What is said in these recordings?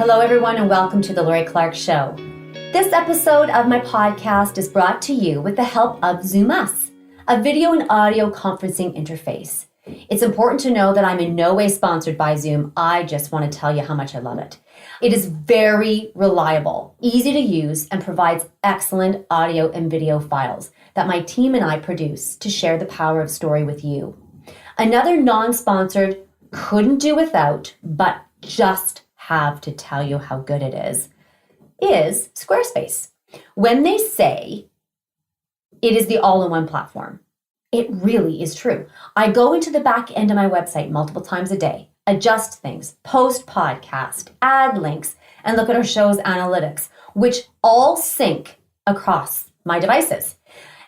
Hello, everyone, and welcome to the Lori Clark Show. This episode of my podcast is brought to you with the help of Zoom Us, a video and audio conferencing interface. It's important to know that I'm in no way sponsored by Zoom. I just want to tell you how much I love it. It is very reliable, easy to use, and provides excellent audio and video files that my team and I produce to share the power of story with you. Another non-sponsored, couldn't do without, but just have to tell you how good it is Squarespace. When they say it is the all-in-one platform, it really is true. I go into the back end of my website multiple times a day, adjust things, post podcast, add links, and look at our show's analytics, which all sync across my devices.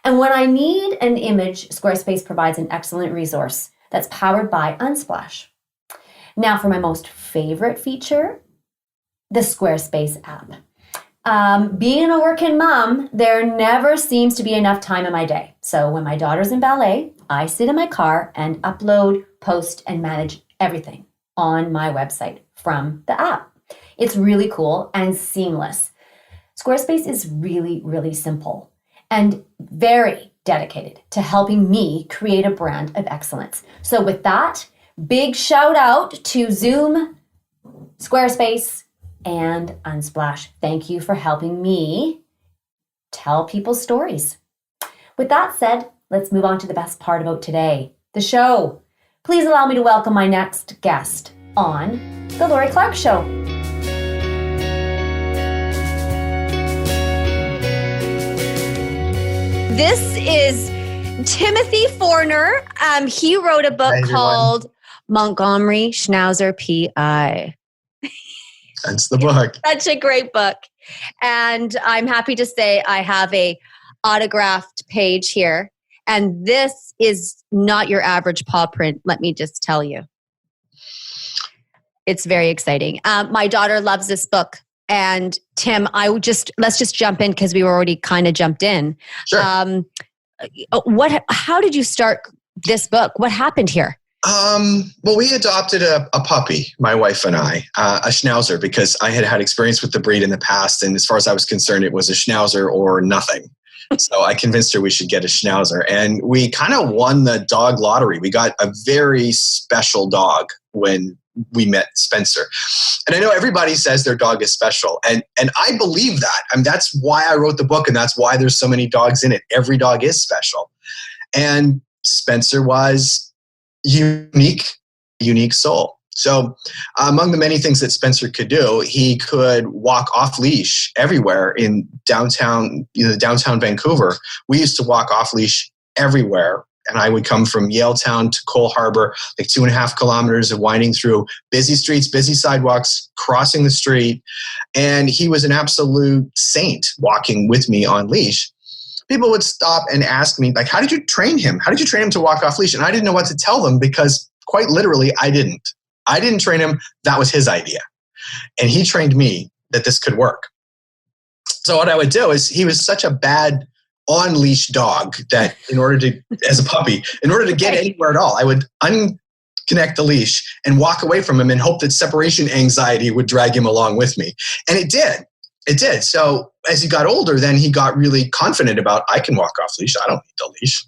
And when I need an image, Squarespace provides an excellent resource that's powered by Unsplash. Now for my most favorite feature, the Squarespace app. Being a working mom, there never seems to be enough time in my day. So when my daughter's in ballet, I sit in my car and upload, post, and manage everything on my website from the app. It's really cool and seamless. Squarespace is really, really simple and very dedicated to helping me create a brand of excellence. So with that, big shout out to Zoom, Squarespace, and Unsplash. Thank you for helping me tell people's stories. With that said, let's move on to the best part about today, the show. Please allow me to welcome my next guest on The Lori Clark Show. This is Timothy Forner. He wrote a book called Montgomery Schnauzer P.I. That's the book. Such a great book. And I'm happy to say I have a autographed page here. And this is not your average paw print, let me just tell you. It's very exciting. My daughter loves this book. And Tim, let's just jump in because we were already kind of jumped in. Sure. How did you start this book? What happened here? Well, we adopted a puppy, my wife and I, a Schnauzer, because I had experience with the breed in the past. And as far as I was concerned, it was a Schnauzer or nothing. So I convinced her we should get a Schnauzer. And we kind of won the dog lottery. We got a very special dog when we met Spencer. And I know everybody says their dog is special. And I believe that. I mean, that's why I wrote the book. And that's why there's so many dogs in it. Every dog is special. And Spencer was unique soul. So among the many things that Spencer could do, he could walk off leash everywhere in downtown Vancouver. We used to walk off leash everywhere. And I would come from Yaletown to Cole Harbor, like 2.5 kilometers of winding through busy streets, busy sidewalks, crossing the street. And he was an absolute saint walking with me on leash. People would stop and ask me, like, how did you train him? How did you train him to walk off leash? And I didn't know what to tell them because quite literally, I didn't. I didn't train him. That was his idea. And he trained me that this could work. So what I would do is he was such a bad on-leash dog that as a puppy, in order to get anywhere at all, I would unconnect the leash and walk away from him and hope that separation anxiety would drag him along with me. And it did. It did. So as he got older, then he got really confident about, I can walk off leash. I don't need the leash.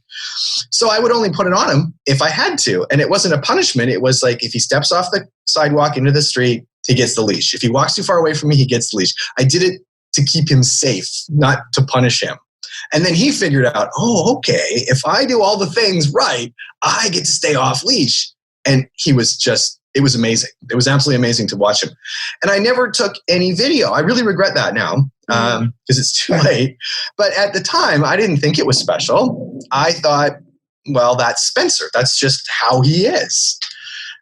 So I would only put it on him if I had to. And it wasn't a punishment. It was like, if he steps off the sidewalk into the street, he gets the leash. If he walks too far away from me, he gets the leash. I did it to keep him safe, not to punish him. And then he figured out, oh, okay, if I do all the things right, I get to stay off leash. And it was amazing. It was absolutely amazing to watch him. And I never took any video. I really regret that now because it's too late. But at the time, I didn't think it was special. I thought, well, that's Spencer. That's just how he is.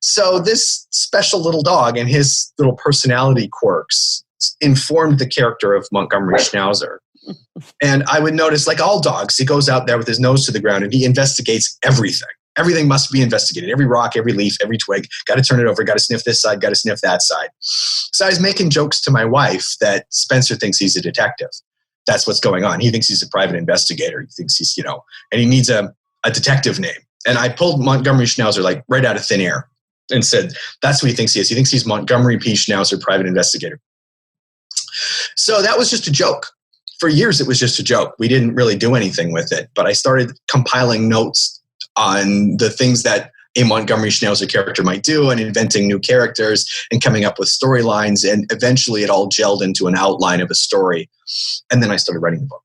So this special little dog and his little personality quirks informed the character of Montgomery Schnauzer. And I would notice, like all dogs, he goes out there with his nose to the ground and he investigates everything. Everything must be investigated. Every rock, every leaf, every twig. Got to turn it over. Got to sniff this side. Got to sniff that side. So I was making jokes to my wife that Spencer thinks he's a detective. That's what's going on. He thinks he's a private investigator. He thinks he's, and he needs a detective name. And I pulled Montgomery Schnauzer like right out of thin air and said, that's what he thinks he is. He thinks he's Montgomery P. Schnauzer, private investigator. So that was just a joke. For years, it was just a joke. We didn't really do anything with it. But I started compiling notes on the things that a Montgomery Schnauzer character might do and inventing new characters and coming up with storylines. And eventually it all gelled into an outline of a story. And then I started writing the book.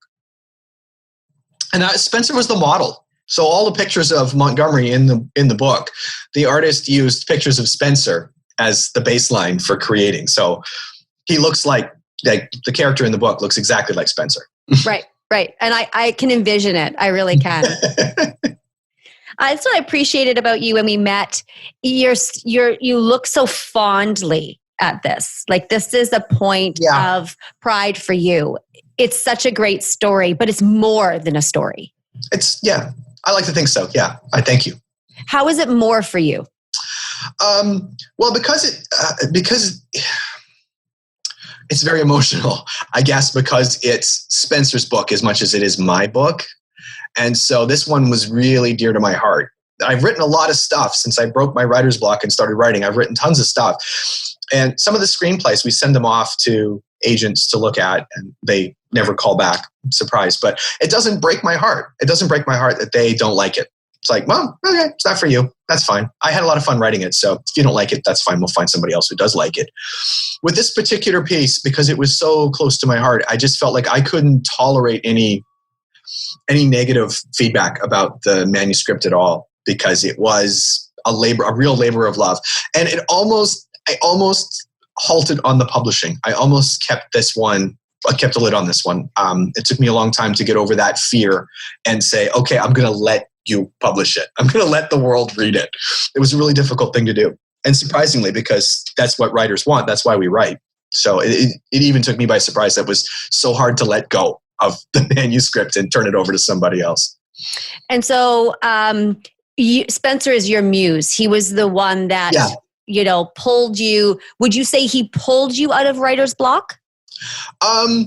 And Spencer was the model. So all the pictures of Montgomery in the book, the artist used pictures of Spencer as the baseline for creating. So he looks like the character in the book looks exactly like Spencer. Right. And I can envision it. I really can. That's what I appreciated about you when we met. You look so fondly at this. Like, this is a point of pride for you. It's such a great story, but it's more than a story. I like to think so. Yeah. I thank you. How is it more for you? Well, because it's very emotional, I guess, because it's Spencer's book as much as it is my book. And so this one was really dear to my heart. I've written a lot of stuff since I broke my writer's block and started writing. I've written tons of stuff. And some of the screenplays, we send them off to agents to look at, and they never call back. Surprise. But it doesn't break my heart. It doesn't break my heart that they don't like it. It's like, well, okay, it's not for you. That's fine. I had a lot of fun writing it. So if you don't like it, that's fine. We'll find somebody else who does like it. With this particular piece, because it was so close to my heart, I just felt like I couldn't tolerate any negative feedback about the manuscript at all, because it was a real labor of love. And I almost halted on the publishing. I almost kept a lid on this one. It took me a long time to get over that fear and say, okay, I'm going to let you publish it. I'm going to let the world read it. It was a really difficult thing to do. And surprisingly, because that's what writers want, that's why we write. So it even took me by surprise. That was so hard to let go of the manuscript and turn it over to somebody else. And so Spencer is your muse. He was the one that, pulled you. Would you say he pulled you out of writer's block? I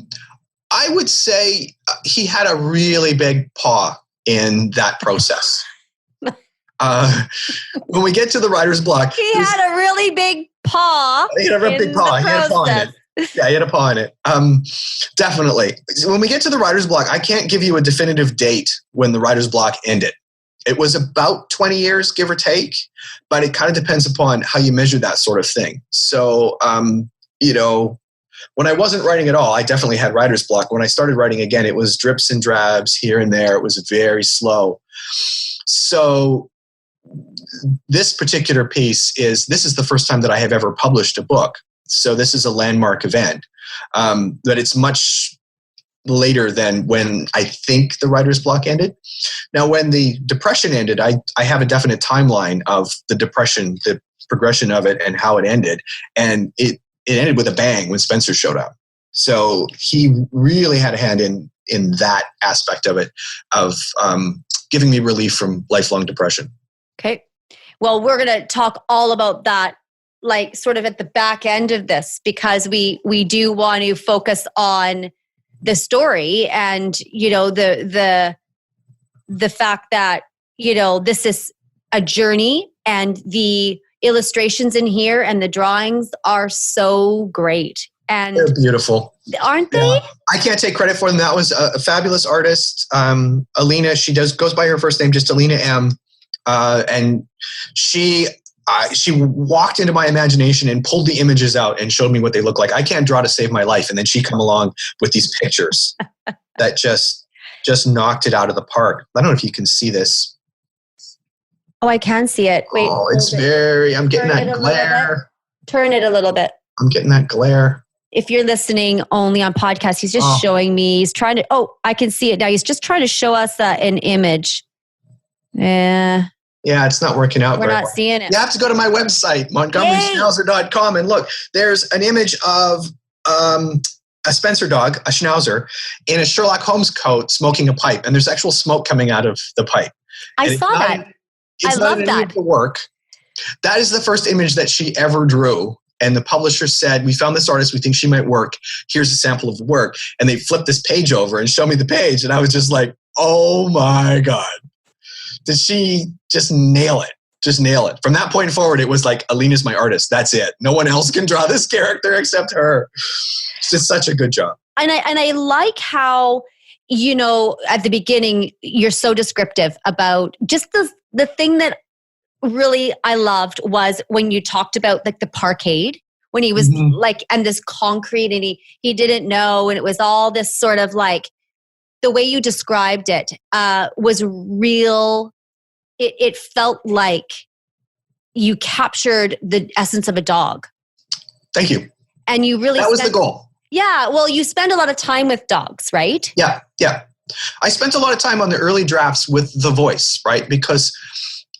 would say he had a really big paw in that process. When we get to the writer's block, he had a really big paw. He had a big paw. He had a paw in it. Yeah, he had a paw in it. Definitely. When we get to the writer's block, I can't give you a definitive date when the writer's block ended. It was about 20 years, give or take, but it kind of depends upon how you measure that sort of thing. So, when I wasn't writing at all, I definitely had writer's block. When I started writing again, it was drips and drabs here and there. It was very slow. So this particular piece this is the first time that I have ever published a book. So this is a landmark event. But it's much later than when I think the writer's block ended. Now, when the Depression ended, I have a definite timeline of the Depression, the progression of it, and how it ended. And it ended with a bang when Spencer showed up. So he really had a hand in that aspect of it, of giving me relief from lifelong depression. Okay. Well, we're going to talk all about that, like sort of at the back end of this, because we do want to focus on the story and, the fact that, this is a journey, and the illustrations in here and the drawings are so great. And they're beautiful. Aren't they? Yeah. I can't take credit for them. That was a fabulous artist. Alina, she goes by her first name, just Alina M. And she walked into my imagination and pulled the images out and showed me what they look like. I can't draw to save my life. And then she come along with these pictures that just knocked it out of the park. I don't know if you can see this. Oh, I can see it. Wait. Oh, I'm getting that glare. Turn it a little bit. I'm getting that glare. If you're listening only on podcast, he's just showing me. He's trying to, I can see it now. He's just trying to show us an image. Yeah, it's not working out. We're not seeing it. You have to go to my website, montgomeryschnauzer.com, and look, there's an image of a Spencer dog, a Schnauzer, in a Sherlock Holmes coat smoking a pipe. And there's actual smoke coming out of the pipe. I saw that. I love that. Work. That is the first image that she ever drew. And the publisher said, we found this artist, we think she might work. Here's a sample of the work. And they flipped this page over and showed me the page. And I was just like, oh my God. Did she just nail it? just nail it. From that point forward, it was like, Alina's my artist. That's it. No one else can draw this character except her. It's just such a good job. And I like how, at the beginning, you're so descriptive about just the thing that really I loved was when you talked about like the parkade, when he was like, and this concrete and he didn't know. And it was all this sort of like, the way you described it was real. It felt like you captured the essence of a dog. Thank you. And you really that was the goal. Yeah. Well, you spend a lot of time with dogs, right? Yeah. I spent a lot of time on the early drafts with the voice, right? Because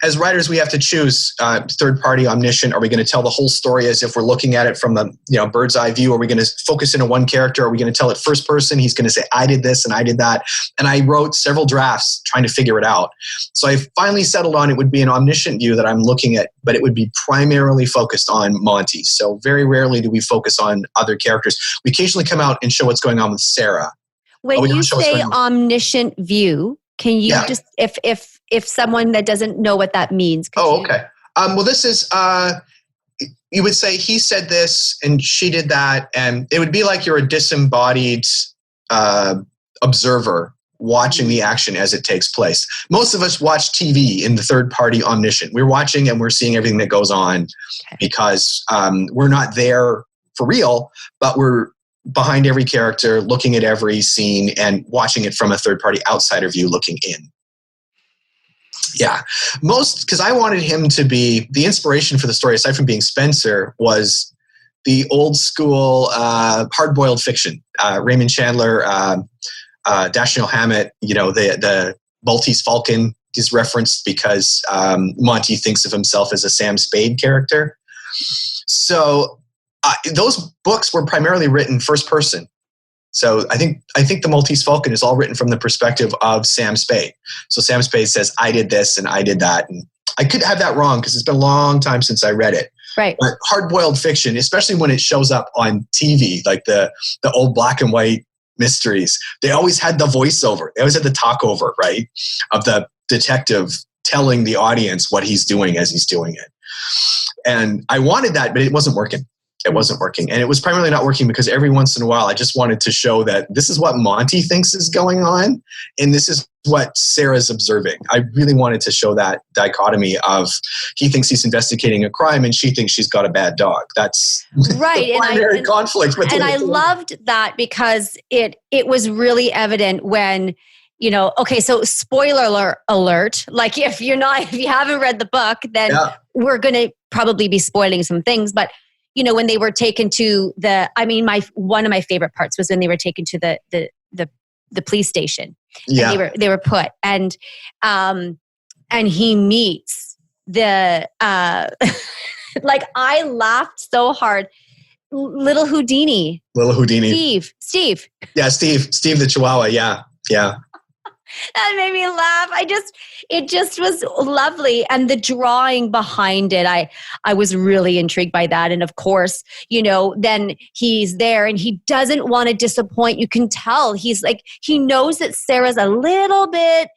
as writers, we have to choose third-party omniscient. Are we going to tell the whole story as if we're looking at it from the bird's eye view? Are we going to focus in on one character? Are we going to tell it first person? He's going to say, I did this and I did that. And I wrote several drafts trying to figure it out. So I finally settled on it would be an omniscient view that I'm looking at, but it would be primarily focused on Monty. So very rarely do we focus on other characters. We occasionally come out and show what's going on with Sarah. When you say omniscient view, can you just, if someone that doesn't know what that means? Okay. Well, this is, you would say he said this and she did that. And it would be like you're a disembodied observer watching the action as it takes place. Most of us watch TV in the third party omniscient. We're watching and we're seeing everything that goes on because we're not there for real, but we're behind every character, looking at every scene and watching it from a third party outsider view looking in. Yeah. Because I wanted him to be, the inspiration for the story, aside from being Spencer, was the old school hard-boiled fiction. Raymond Chandler, Dashiell Hammett, the Maltese Falcon is referenced because Monty thinks of himself as a Sam Spade character. So those books were primarily written first person. So I think the Maltese Falcon is all written from the perspective of Sam Spade. So Sam Spade says, I did this and I did that. And I could have that wrong because it's been a long time since I read it. Right. But hard-boiled fiction, especially when it shows up on TV, like the old black and white mysteries, they always had the voiceover. They always had the talk over, right, of the detective telling the audience what he's doing as he's doing it. And I wanted that, but it wasn't working. It wasn't working. And it was primarily not working because every once in a while, I just wanted to show that this is what Monty thinks is going on. And this is what Sarah's observing. I really wanted to show that dichotomy of he thinks he's investigating a crime and she thinks she's got a bad dog. That's right. the primary conflict. And I loved that because it was really evident when, so spoiler alert, like if you haven't read the book, then we're going to probably be spoiling some things. But when they were taken to one of my favorite parts was when they were taken to the police station. Yeah. And they were put and he meets the like I laughed so hard. Little Houdini. Steve. Yeah, Steve the Chihuahua. Yeah. That made me laugh. It just was lovely. And the drawing behind it, I was really intrigued by that. And of course, then he's there and he doesn't want to disappoint. You can tell he's like, he knows that Sarah's a little bit,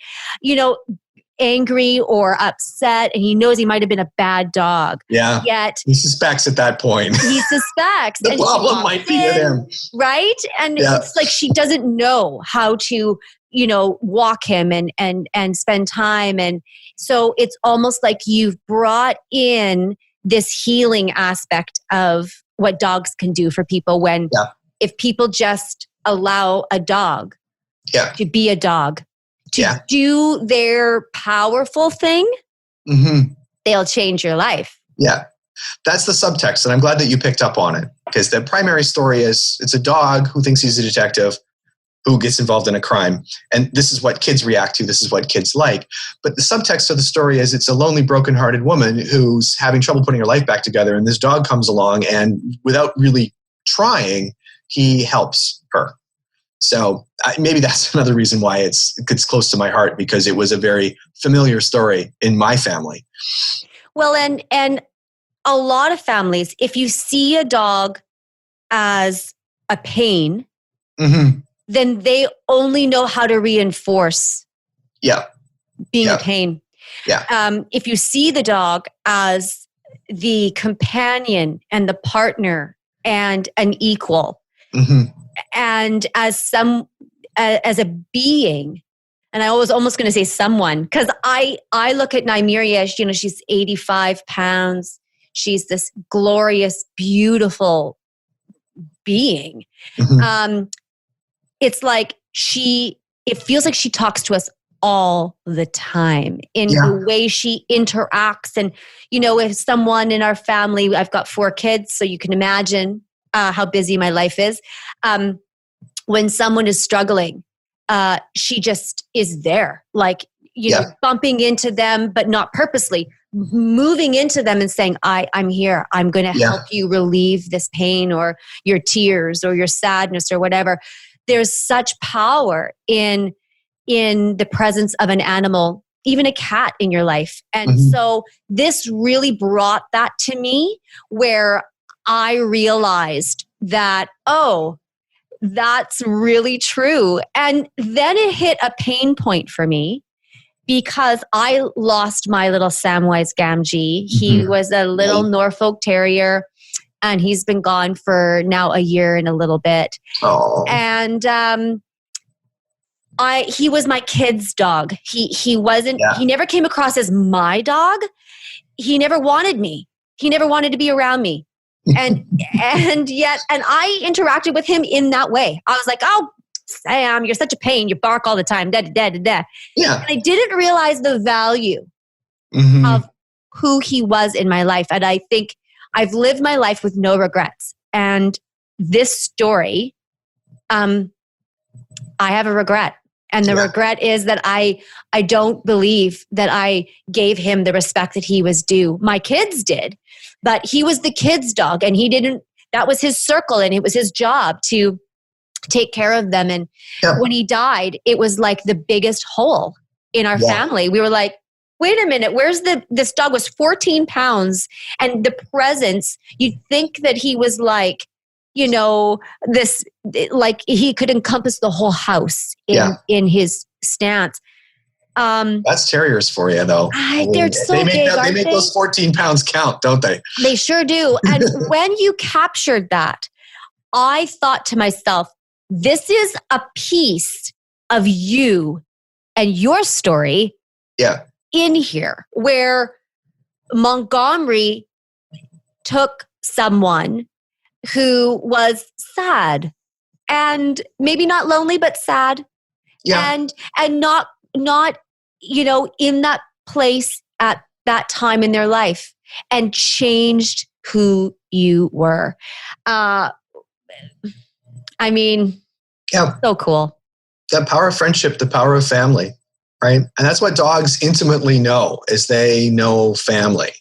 angry or upset. And he knows he might have been a bad dog. Yeah. Yet he suspects at that point. He suspects. The problem might be with him. Right? And it's like she doesn't know how to walk him and spend time. And so it's almost like you've brought in this healing aspect of what dogs can do for people when if people just allow a dog to be a dog, to do their powerful thing, they'll change your life. Yeah. That's the subtext. And I'm glad that you picked up on it because the primary story is it's a dog who thinks he's a detective who gets involved in a crime. And this is what kids react to. This is what kids like. But the subtext of the story is it's a lonely, broken-hearted woman who's having trouble putting her life back together. And this dog comes along and without really trying, he helps her. So maybe that's another reason why it's close to my heart because it was a very familiar story in my family. Well, and a lot of families, if you see a dog as a pain, then they only know how to reinforce being a pain. Yeah. If you see the dog as the companion and the partner and an equal, and as a being, and I was almost going to say someone, because I look at Nymeria, she's 85 pounds. She's this glorious, beautiful being. It's like it feels like she talks to us all the time in the way she interacts. And, if someone in our family, I've got 4 kids, so you can imagine how busy my life is. When someone is struggling, she just is there, like, bumping into them, but not purposely, moving into them and saying, I'm here. I'm going to help you relieve this pain or your tears or your sadness or whatever. There's such power in the presence of an animal, even a cat in your life. And so this really brought that to me, where I realized that, that's really true. And then it hit a pain point for me, because I lost my little Samwise Gamgee. He was a little Norfolk Terrier, and he's been gone for now a year and a little bit. Oh. And he was my kid's dog. He wasn't. He never came across as my dog. He never wanted me. He never wanted to be around me. And I interacted with him in that way. I was like, oh, Sam, you're such a pain. You bark all the time. Da, da, da, da. Yeah. And I didn't realize the value of who he was in my life. And I think I've lived my life with no regrets. And this story, I have a regret. And the regret is that I don't believe that I gave him the respect that he was due. My kids did, but he was the kids' dog, and that was his circle, and it was his job to take care of them. And when he died, it was like the biggest hole in our family. We were like, wait a minute, this dog was 14 pounds, and the presence, you'd think that he was like, this, like he could encompass the whole house in his stance. That's terriers for you, though. They're so big, they make those 14 pounds count, don't they? They sure do. And when you captured that, I thought to myself, this is a piece of you and your story in here, where Montgomery took someone who was sad, and maybe not lonely, but sad, and not in that place at that time in their life, and changed who you were. So cool. The power of friendship, the power of family, right? And that's what dogs intimately know, is they know family.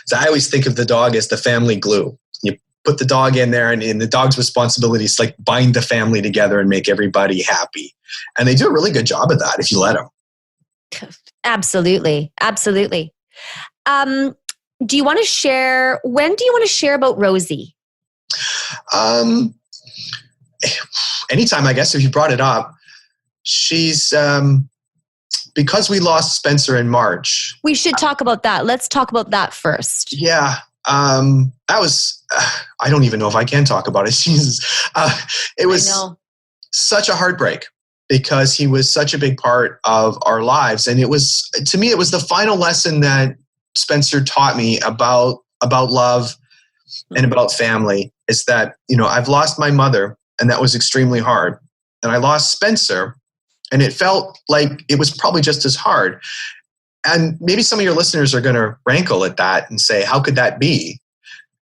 So I always think of the dog as the family glue. You put the dog in there, and the dog's responsibility is like bind the family together and make everybody happy. And they do a really good job of that if you let them. Absolutely. Absolutely. When do you want to share about Rosie? Anytime, I guess, if you brought it up. She's, because we lost Spencer in March. We should talk about that. Let's talk about that first. Yeah. That was, I don't even know if I can talk about it. Jesus. It was such a heartbreak, because he was such a big part of our lives. And it was, to me, it was the final lesson that Spencer taught me about love and about family, is that, I've lost my mother, and that was extremely hard. And I lost Spencer, and it felt like it was probably just as hard. And maybe some of your listeners are going to rankle at that and say, how could that be?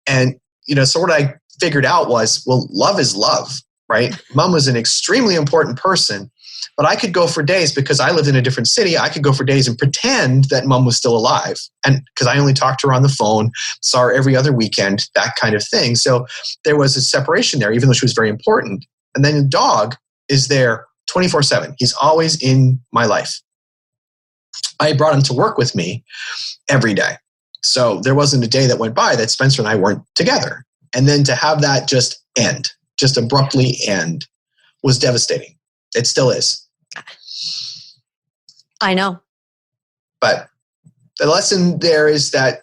And, so what I figured out was, well, love is love, right? Mom was an extremely important person, but I could go for days, because I lived in a different city. I could go for days and pretend that Mom was still alive. And because I only talked to her on the phone, saw her every other weekend, that kind of thing. So there was a separation there, even though she was very important. And then the dog is there 24/7. He's always in my life. I brought him to work with me every day. So there wasn't a day that went by that Spencer and I weren't together. And then to have that just abruptly end, was devastating. It still is. I know. But the lesson there is that,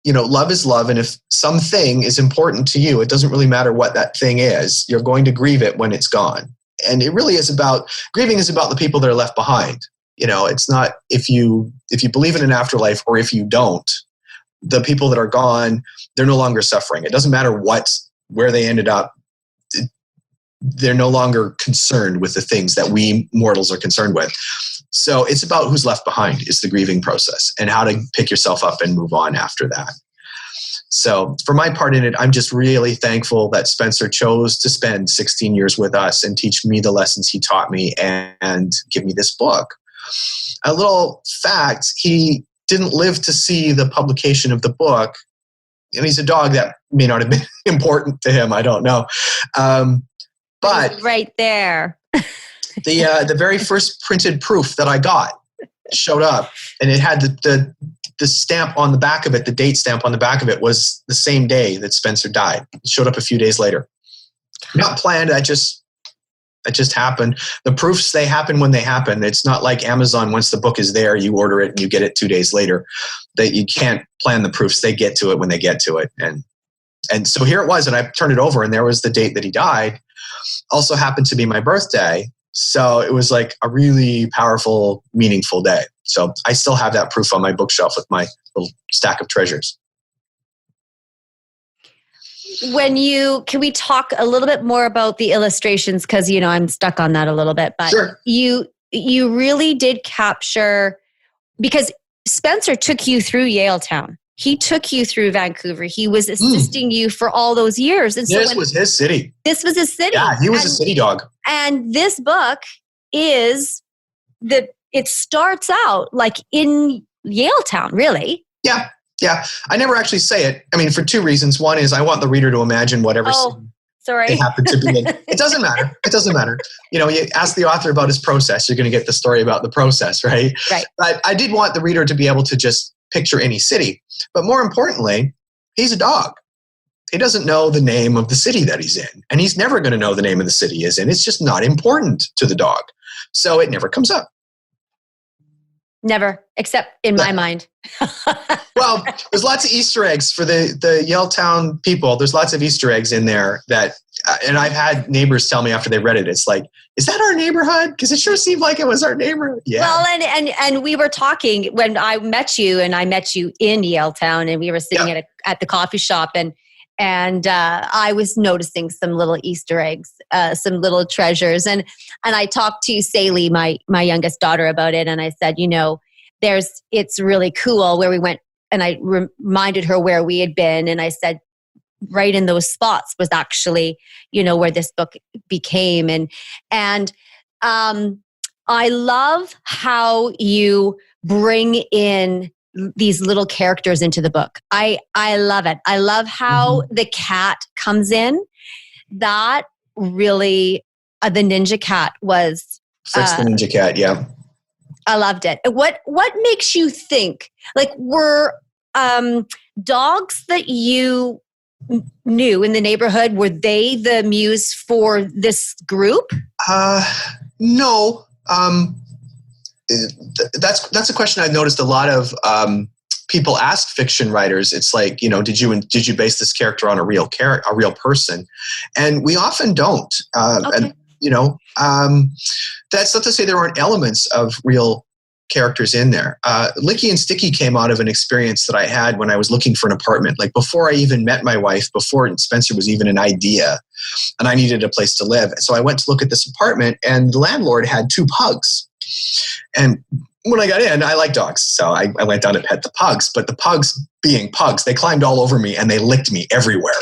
love is love. And if something is important to you, it doesn't really matter what that thing is. You're going to grieve it when it's gone. And it really is grieving is about the people that are left behind. It's not if you believe in an afterlife or if you don't, the people that are gone, they're no longer suffering. It doesn't matter where they ended up. They're no longer concerned with the things that we mortals are concerned with. So it's about who's left behind is the grieving process and how to pick yourself up and move on after that. So for my part in it, I'm just really thankful that Spencer chose to spend 16 years with us and teach me the lessons he taught me and give me this book. A little fact, he didn't live to see the publication of the book. And he's a dog that may not have been important to him. I don't know. But right there. the very first printed proof that I got showed up, and it had the stamp on the back of it, the date stamp on the back of it was the same day that Spencer died. It showed up a few days later. Not planned. That just happened. The proofs, they happen when they happen. It's not like Amazon. Once the book is there, you order it and you get it 2 days later. That you can't plan the proofs. They get to it when they get to it. And so here it was, and I turned it over, and there was the date that he died. Also happened to be my birthday. So it was like a really powerful, meaningful day. So I still have that proof on my bookshelf with my little stack of treasures. Can we talk a little bit more about the illustrations? Because, I'm stuck on that a little bit. But sure. You really did capture, because Spencer took you through Yaletown. He took you through Vancouver. He was assisting you for all those years. And so this was his city. This was his city. Yeah, he was a city dog. And this book is it starts out like in Yaletown, really. Yeah. Yeah. I never actually say it. I mean, for two reasons. One is I want the reader to imagine whatever they happen to be in. It doesn't matter. It doesn't matter. You ask the author about his process, you're going to get the story about the process, right? Right. But I did want the reader to be able to just picture any city. But more importantly, he's a dog. He doesn't know the name of the city that he's in. And he's never going to know the name of the city he's in. It's just not important to the dog. So it never comes up. Never, except in my mind. Well, there's lots of Easter eggs for the Yaletown people. There's lots of Easter eggs in there that, and I've had neighbors tell me after they read it, it's like, is that our neighborhood? Because it sure seemed like it was our neighborhood. Yeah. Well, and we were talking when I met you, and I met you in Yaletown, and we were sitting at the coffee shop, and I was noticing some little Easter eggs, some little treasures. And I talked to Saley, my youngest daughter, about it. And I said, it's really cool where we went. And I reminded her where we had been. And I said, right in those spots was actually, where this book became. And I love how you bring in these little characters into the book. I love it. I love how the cat comes in. That really, the ninja cat was... Fritz the ninja cat, yeah. I loved it. What makes you think, were dogs that you knew in the neighborhood, were they the muse for this group? No. That's a question I've noticed a lot of people ask fiction writers. It's like, did you base this character on a real person? And we often don't. Okay. And that's not to say there aren't elements of real characters in there. Licky and Sticky came out of an experience that I had when I was looking for an apartment. Like before I even met my wife, before Spencer was even an idea, and I needed a place to live. So I went to look at this apartment, and the landlord had 2 pugs. And when I got in, I like dogs. So I went down to pet the pugs. But the pugs, being pugs, they climbed all over me and they licked me everywhere.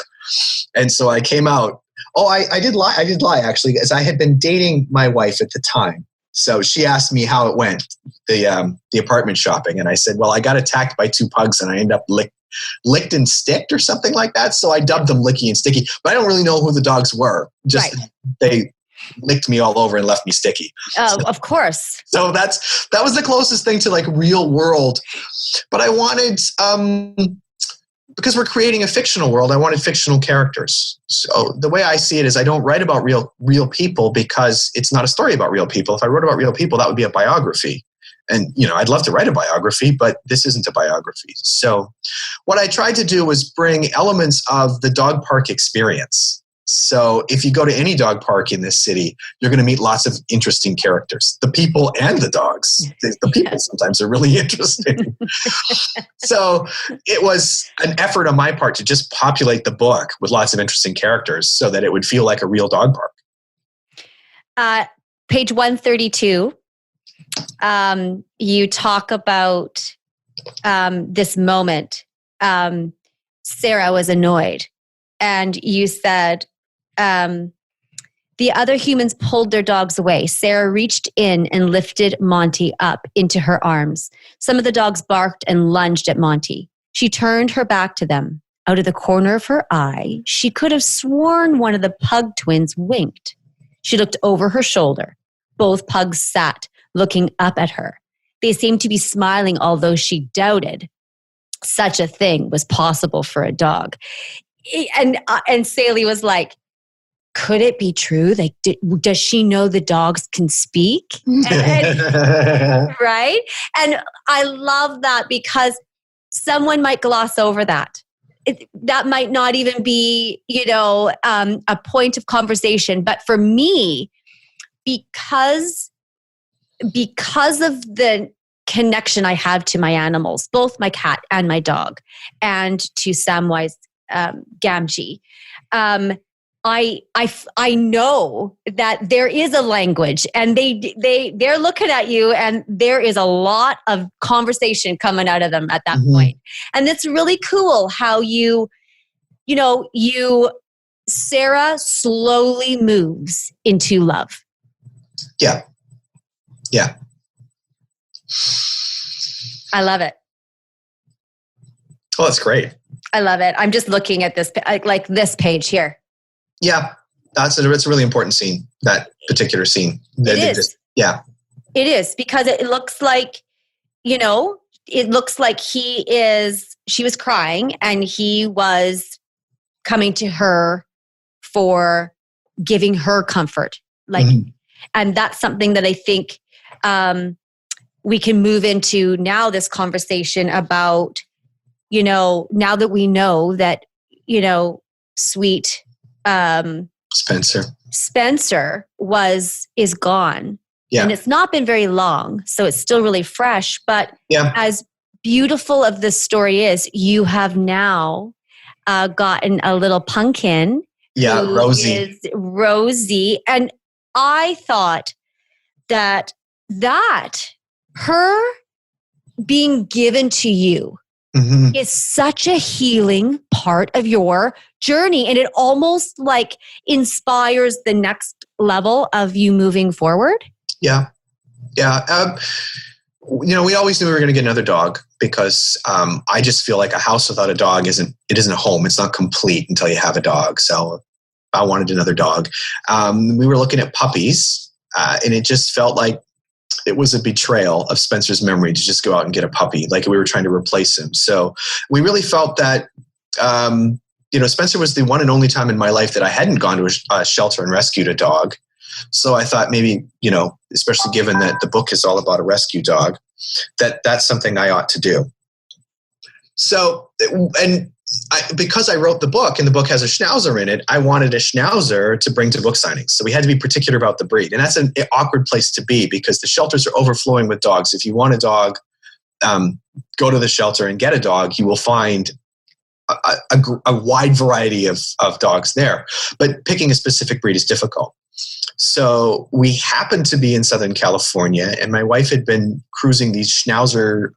And so I came out. Oh, I did lie, actually, because I had been dating my wife at the time. So she asked me how it went, the apartment shopping. And I said, well, I got attacked by 2 pugs and I ended up licked and sticked or something like that. So I dubbed them Licky and Sticky. But I don't really know who the dogs were. Just they licked me all over and left me sticky. Oh, of course. So that was the closest thing to real world. But I wanted, because we're creating a fictional world, I wanted fictional characters. So the way I see it is I don't write about real people because it's not a story about real people. If I wrote about real people, that would be a biography. And, I'd love to write a biography, but this isn't a biography. So what I tried to do was bring elements of the dog park experience. So if you go to any dog park in this city, you're going to meet lots of interesting characters, the people and the dogs. The people sometimes are really interesting. So it was an effort on my part to just populate the book with lots of interesting characters so that it would feel like a real dog park. Page 132, you talk about this moment. Sarah was annoyed, and you said, the other humans pulled their dogs away. Sarah reached in and lifted Monty up into her arms. Some of the dogs barked and lunged at Monty. She turned her back to them. Out of the corner of her eye, she could have sworn one of the pug twins winked. She looked over her shoulder. Both pugs sat, looking up at her. They seemed to be smiling, although she doubted such a thing was possible for a dog. And Sally was like, could it be true? Like, does she know the dogs can speak? Right? And I love that because someone might gloss over that. That might not even be, a point of conversation. But for me, because of the connection I have to my animals, both my cat and my dog, and to Samwise Gamgee, I know that there is a language, and they're looking at you, and there is a lot of conversation coming out of them at that point. And it's really cool how Sarah slowly moves into love. Yeah. Yeah. I love it. Oh, that's great. I love it. I'm just looking at this, like this page here. Yeah, it's a really important scene, that particular scene. It is. It is, because it looks like, she was crying and he was coming to her for giving her comfort. And that's something that I think we can move into now, this conversation about, now that we know that, sweet Spencer is gone. Yeah. And it's not been very long, so it's still really fresh. But as beautiful of this story is, you have now gotten a little pumpkin. Yeah, Rosie. And I thought that her being given to you is such a healing part of your journey. And it almost like inspires the next level of you moving forward. Yeah. Yeah. We always knew we were going to get another dog because I just feel like a house without a dog isn't a home. It's not complete until you have a dog. So I wanted another dog. We were looking at puppies and it just felt like it was a betrayal of Spencer's memory to just go out and get a puppy, like we were trying to replace him. So we really felt that, Spencer was the one and only time in my life that I hadn't gone to a shelter and rescued a dog. So I thought maybe, especially given that the book is all about a rescue dog, that's something I ought to do. So, because I wrote the book and the book has a Schnauzer in it, I wanted a Schnauzer to bring to book signings. So we had to be particular about the breed. And that's an awkward place to be because the shelters are overflowing with dogs. If you want a dog, go to the shelter and get a dog. You will find a wide variety of dogs there. But picking a specific breed is difficult. So we happened to be in Southern California, and my wife had been cruising these Schnauzer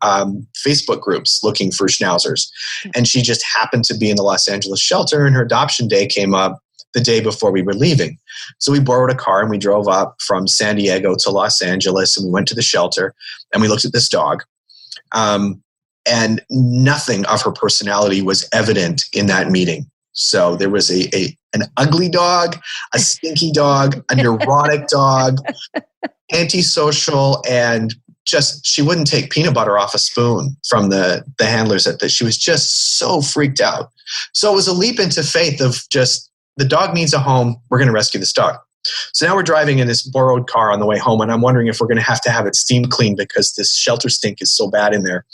Facebook groups looking for Schnauzers. And she just happened to be in the Los Angeles shelter, and her adoption day came up the day before we were leaving. So we borrowed a car and we drove up from San Diego to Los Angeles, and we went to the shelter and we looked at this dog. And nothing of her personality was evident in that meeting. So there was an ugly dog, a stinky dog, a neurotic dog, antisocial, and just she wouldn't take peanut butter off a spoon from the handlers at this. She was just so freaked out. So it was a leap into faith of just the dog needs a home. We're going to rescue this dog. So now we're driving in this borrowed car on the way home, and I'm wondering if we're going to have it steam cleaned because this shelter stink is so bad in there.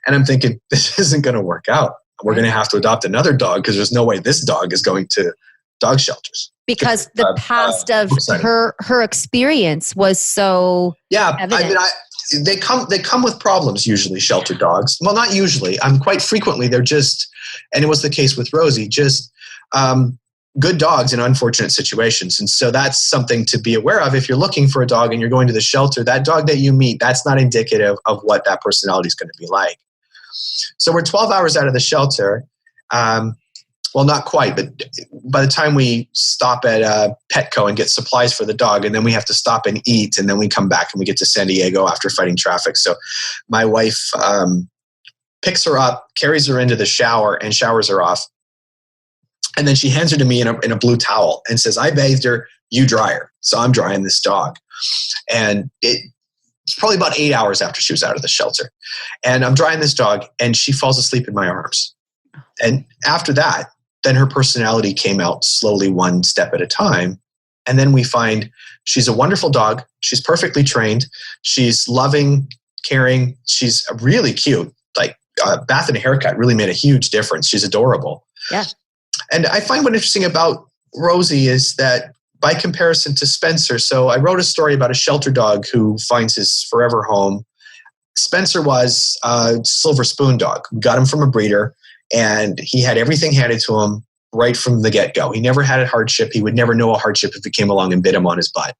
And I'm thinking, this isn't going to work out. We're going to have to adopt another dog because there's no way this dog is going to dog shelters. Because the past of her experience was so evident. I mean, they come with problems usually, shelter dogs. Well, not usually. Quite frequently they're just, and it was the case with Rosie, just good dogs in unfortunate situations. And so that's something to be aware of. If you're looking for a dog and you're going to the shelter, that dog that you meet, that's not indicative of what that personality is going to be like. So we're 12 hours out of the shelter. Well, not quite, but by the time we stop at Petco and get supplies for the dog, and then we have to stop and eat, and then we come back and we get to San Diego after fighting traffic. So my wife picks her up, carries her into the shower, and showers her off. And then she hands her to me in a blue towel and says, I bathed her, you dry her. So I'm drying this dog. And it's probably about 8 hours after she was out of the shelter. And I'm drying this dog, and she falls asleep in my arms. And after that, then her personality came out slowly, one step at a time. And then we find she's a wonderful dog. She's perfectly trained. She's loving, caring. She's really cute. Like bath and a haircut really made a huge difference. She's adorable. Yeah. And I find what interesting about Rosie is that by comparison to Spencer, so I wrote a story about a shelter dog who finds his forever home. Spencer was a silver spoon dog. Got him from a breeder, and he had everything handed to him right from the get-go. He never had a hardship. He would never know a hardship if it came along and bit him on his butt.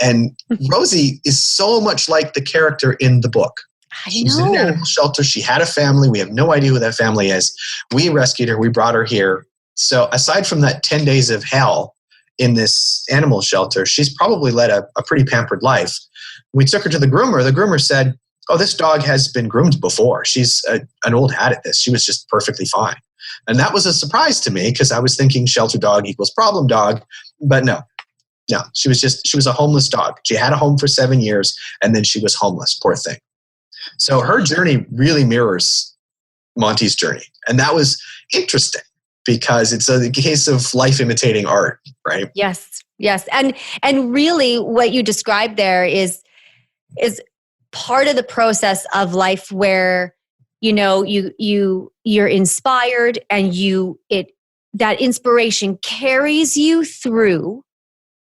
And Rosie is so much like the character in the book. She's in an animal shelter. She had a family. We have no idea who that family is. We rescued her. We brought her here. So aside from that 10 days of hell in this animal shelter, she's probably led a pretty pampered life. We took her to the groomer. The groomer said, oh, this dog has been groomed before. She's an old hat at this. She was just perfectly fine. And that was a surprise to me because I was thinking shelter dog equals problem dog. But no, she was a homeless dog. She had a home for 7 years, and then she was homeless. Poor thing. So her journey really mirrors Monty's journey. And that was interesting because it's a case of life imitating art, right? Yes. And really what you described there is part of the process of life where, you're inspired and that inspiration carries you through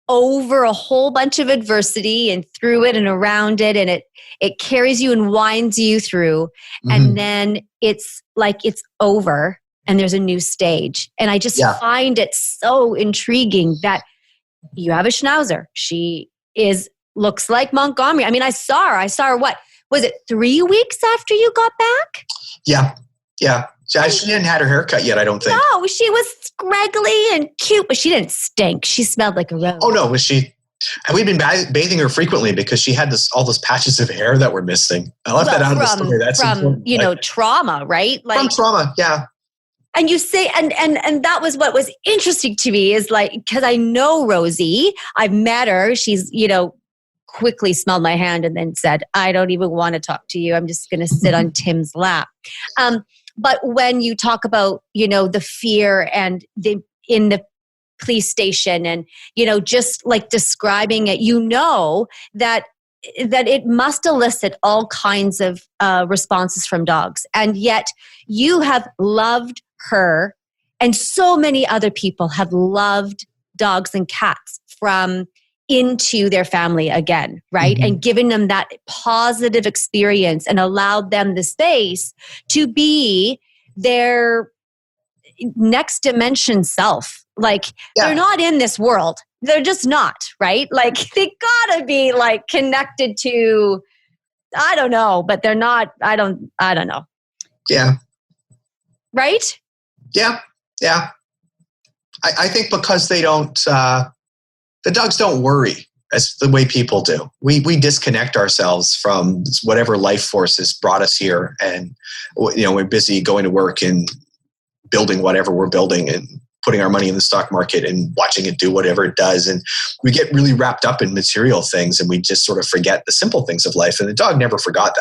over a whole bunch of adversity and through it and around it, and it carries you and winds you through. Mm-hmm. And then it's like it's over and there's a new stage. And I just find it so intriguing that you have a Schnauzer. She looks like Montgomery. I mean, I saw her, what? Was it 3 weeks after you got back? Yeah. She hadn't had her hair cut yet, I don't think. No, she was scraggly and cute, but she didn't stink. She smelled like a rose. Oh, no, was she? And we've been bathing her frequently because she had all those patches of hair that were missing. I left that out of the story. That's from trauma, right? From trauma, yeah. And you say, and that was what was interesting to me is like, because I know Rosie, I've met her. She's, quickly smelled my hand and then said, I don't even want to talk to you. I'm just going to sit on Tim's lap. But when you talk about, the fear and in the police station and, just like describing it, that it must elicit all kinds of responses from dogs. And yet you have loved her, and so many other people have loved dogs and cats from into their family again, right? Mm-hmm. And giving them that positive experience and allowed them the space to be their next dimension self. Like they're not in this world. They're just not, right? Like they gotta be like connected to, I don't know, but they're not, I don't know. Yeah. Right? Yeah. I think because they don't, the dogs don't worry as the way people do. We disconnect ourselves from whatever life force has brought us here. And, we're busy going to work and building whatever we're building and putting our money in the stock market and watching it do whatever it does. And we get really wrapped up in material things and we just sort of forget the simple things of life. And the dog never forgot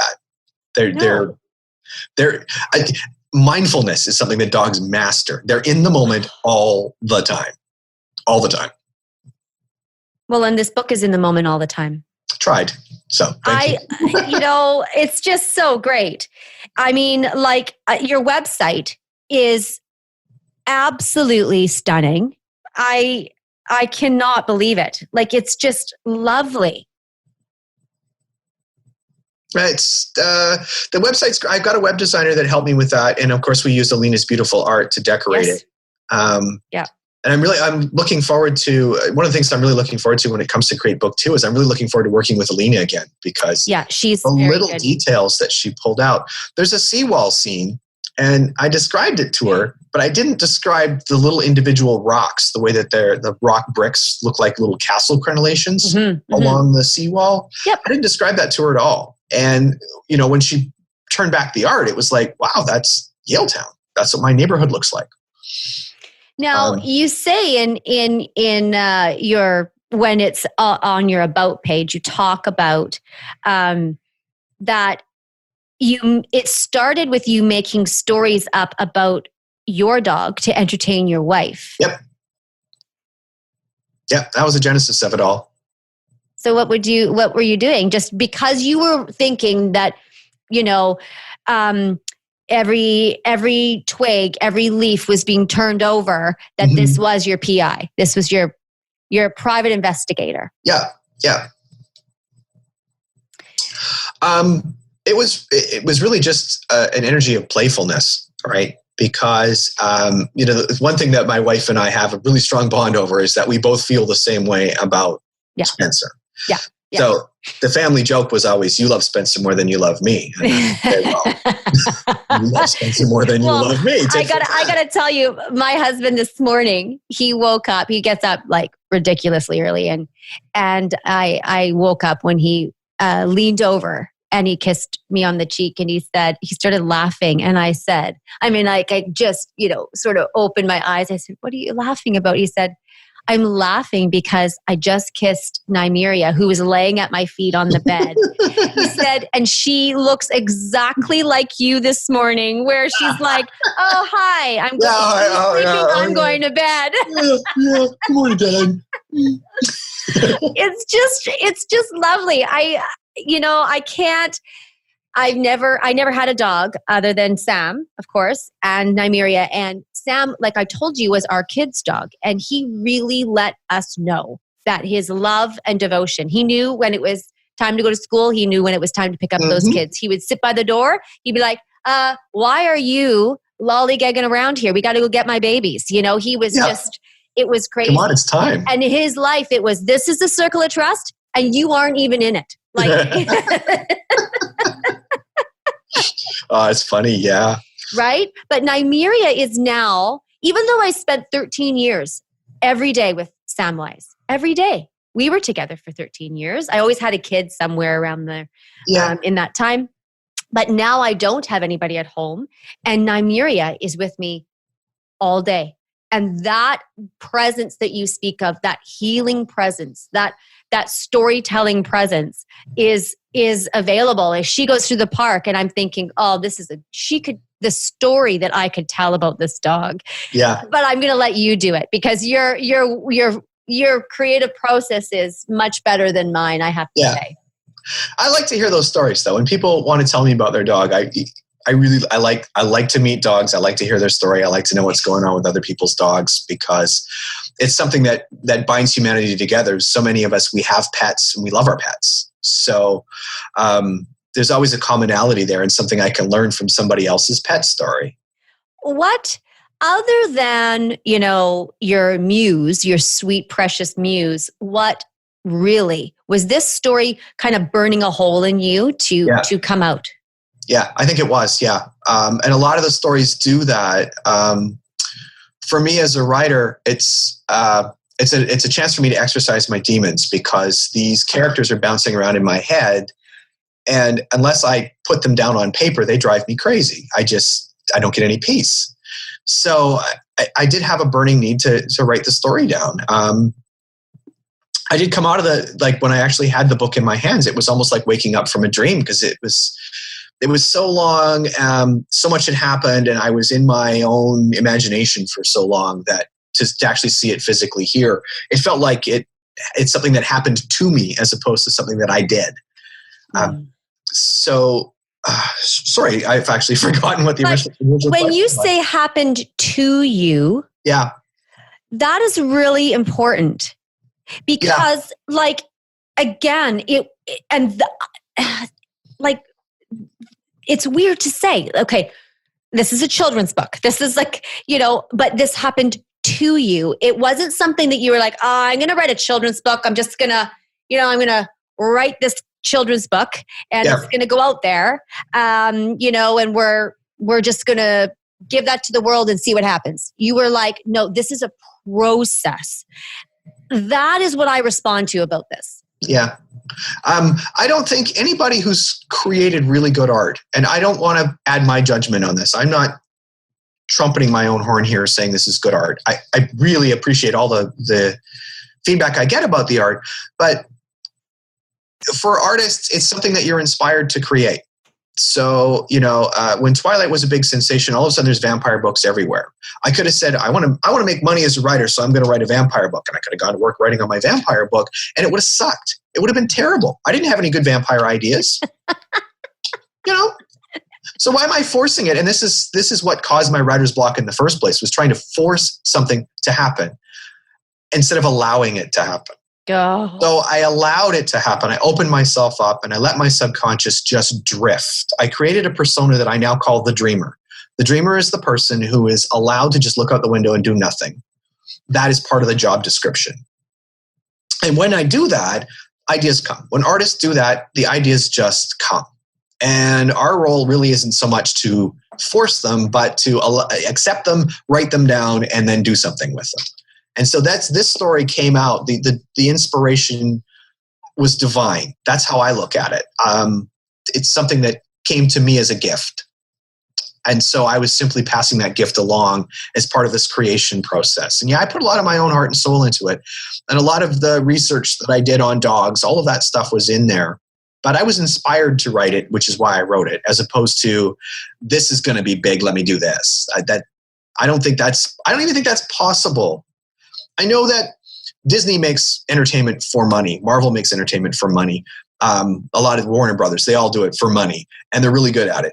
that. Mindfulness is something that dogs master. They're in the moment all the time. Well, and this book is in the moment all the time. Tried. So thank you. It's just so great. I mean, like your website is absolutely stunning. I cannot believe it. Like, it's just lovely. It's the website's. I've got a web designer that helped me with that, and of course, we used Alina's beautiful art to decorate it. Yeah. And I'm looking forward to, one of the things I'm really looking forward to when it comes to Create Book 2 is I'm really looking forward to working with Alina again, because she's the little good. details that she pulled out. There's a seawall scene, and I described it to her, but I didn't describe the little individual rocks, the way that the rock bricks look like little castle crenellations along the seawall. Yep. I didn't describe that to her at all. And, when she turned back the art, it was like, wow, that's Yaletown. That's what my neighborhood looks like. Now, you say in your, when it's on your about page, you talk about that it started with you making stories up about your dog to entertain your wife. Yep, that was the genesis of it all. So what were you doing? Just because you were thinking that, every twig, every leaf was being turned over, that this was your PI. This was your private investigator. Yeah. It was really just an energy of playfulness, right? Because, one thing that my wife and I have a really strong bond over is that we both feel the same way about Spencer. Yeah. So the family joke was always, you love Spencer more than you love me. And you love Spencer more than you love me. I gotta tell you, my husband this morning, he woke up, he gets up like ridiculously early. And I woke up when he leaned over and he kissed me on the cheek, and he started laughing. And I said, I just, sort of opened my eyes. I said, what are you laughing about? He said, I'm laughing because I just kissed Nymeria, who was laying at my feet on the bed. He said, and she looks exactly like you this morning, where she's like, oh, hi, I'm going to bed. Yeah, good morning, Dad. It's just lovely. I never had a dog other than Sam, of course, and Nymeria. And Sam, like I told you, was our kid's dog. And he really let us know that his love and devotion, he knew when it was time to go to school. He knew when it was time to pick up those kids. He would sit by the door. He'd be like, why are you lollygagging around here? We got to go get my babies. He was just, it was crazy. Come on, it's time. And his life, it was, this is the circle of trust and you aren't even in it. Like, oh, it's funny. Yeah. Right. But Nymeria is now, even though I spent 13 years every day with Samwise, every day. We were together for 13 years. I always had a kid somewhere around there in that time. But now I don't have anybody at home. And Nymeria is with me all day. And that presence that you speak of, that healing presence, that storytelling presence is available. As she goes through the park and I'm thinking, oh, the story that I could tell about this dog. Yeah. But I'm going to let you do it because your creative process is much better than mine, I have to say. I like to hear those stories though. When people want to tell me about their dog, I like to meet dogs. I like to hear their story. I like to know what's going on with other people's dogs because it's something that binds humanity together. So many of us, we have pets and we love our pets. So there's always a commonality there and something I can learn from somebody else's pet story. What, other than, your muse, your sweet, precious muse, what really was this story kind of burning a hole in you to come out? Yeah, I think it was. Yeah. And a lot of the stories do that. For me as a writer, it's a chance for me to exercise my demons because these characters are bouncing around in my head. And unless I put them down on paper, they drive me crazy. I don't get any peace. So I did have a burning need to write the story down. I did come out of when I actually had the book in my hands, it was almost like waking up from a dream because it was so long, so much had happened, and I was in my own imagination for so long that to actually see it physically here, it felt like it it's something that happened to me as opposed to something that I did. Sorry, I've actually forgotten what the original when you say happened to you, that is really important because again, it's weird to say, okay, this is a children's book. This is but this happened to you. It wasn't something that you were like, I'm going to write a children's book. I'm just going to, I'm going to write this children's book and it's going to go out there, and we're just going to give that to the world and see what happens. You were like, no, this is a process. That is what I respond to about this. Yeah. I don't think anybody who's created really good art, and I don't want to add my judgment on this. I'm not trumpeting my own horn here saying this is good art. I really appreciate all the feedback I get about the art, but for artists, it's something that you're inspired to create. So, when Twilight was a big sensation, all of a sudden there's vampire books everywhere. I could have said, I want to make money as a writer, so I'm going to write a vampire book. And I could have gone to work writing on my vampire book, and it would have sucked. It would have been terrible. I didn't have any good vampire ideas. So why am I forcing it? And this is what caused my writer's block in the first place, was trying to force something to happen instead of allowing it to happen. Oh. So I allowed it to happen. I opened myself up and I let my subconscious just drift. I created a persona that I now call the dreamer. The dreamer is the person who is allowed to just look out the window and do nothing. That is part of the job description. And when I do that, ideas come. When artists do that, the ideas just come. And our role really isn't so much to force them, but to accept them, write them down, and then do something with them. And so this story came out. The inspiration was divine. That's how I look at it. It's something that came to me as a gift. And so I was simply passing that gift along as part of this creation process. And I put a lot of my own heart and soul into it. And a lot of the research that I did on dogs, all of that stuff was in there. But I was inspired to write it, which is why I wrote it, as opposed to, this is going to be big, let me do this. I don't even think that's possible. I know that Disney makes entertainment for money. Marvel makes entertainment for money. A lot of Warner Brothers, they all do it for money, and they're really good at it.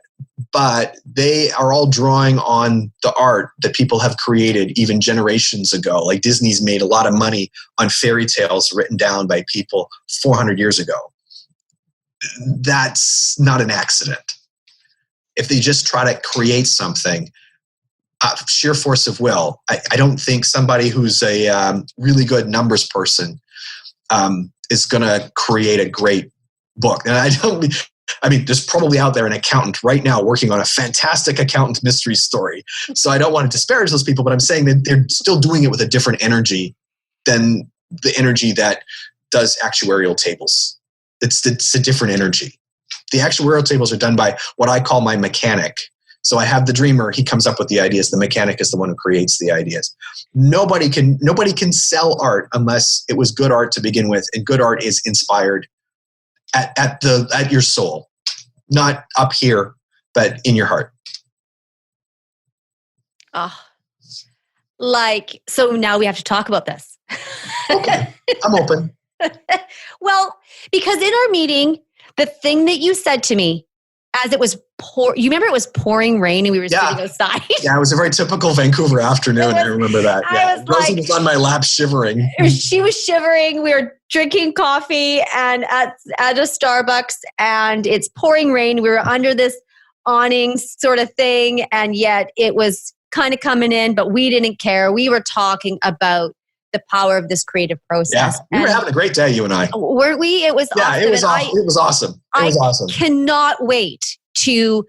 But they are all drawing on the art that people have created even generations ago. Like Disney's made a lot of money on fairy tales written down by people 400 years ago. That's not an accident. If they just try to create something, sheer force of will, I don't think somebody who's a really good numbers person is going to create a great book. And there's probably out there an accountant right now working on a fantastic accountant mystery story. So I don't want to disparage those people, but I'm saying that they're still doing it with a different energy than the energy that does actuarial tables. It's a different energy. The actuarial tables are done by what I call my mechanic. So I have the dreamer, he comes up with the ideas. The mechanic is the one who creates the ideas. Nobody can sell art unless it was good art to begin with, and good art is inspired at your soul, not up here, but in your heart. So now we have to talk about this. Okay, I'm open. Well, because in our meeting, the thing that you said to me as it was you remember it was pouring rain and we were sitting outside? Yeah, it was a very typical Vancouver afternoon. I remember that. Rosie was on my lap shivering. She was shivering. We were drinking coffee and at a Starbucks, and it's pouring rain. We were under this awning sort of thing, and yet it was kind of coming in, but we didn't care. We were talking about the power of this creative process. Yeah, we were having a great day, you and I. Weren't we? It was awesome. It was awesome. It was awesome. It was awesome. I cannot wait to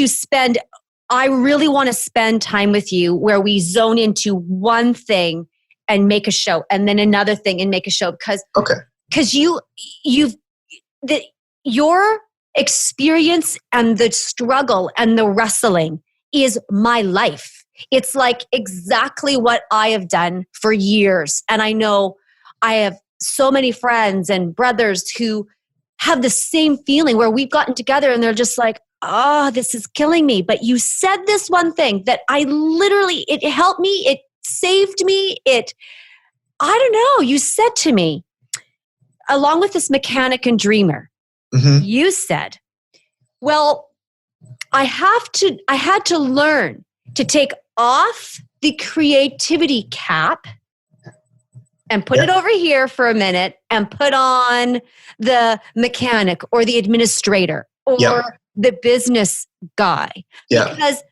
spend, I really want to spend time with you where we zone into one thing and make a show, and then another thing and make a show, because your experience and the struggle and the wrestling is my life. It's like exactly what I have done for years. And I know I have so many friends and brothers who have the same feeling, where we've gotten together and they're just like, this is killing me. But you said this one thing that it helped me. It saved me. I don't know, you said to me, along with this mechanic and dreamer, you said, well, I had to learn to take off the creativity cap and put it over here for a minute and put on the mechanic or the administrator or the business guy. Because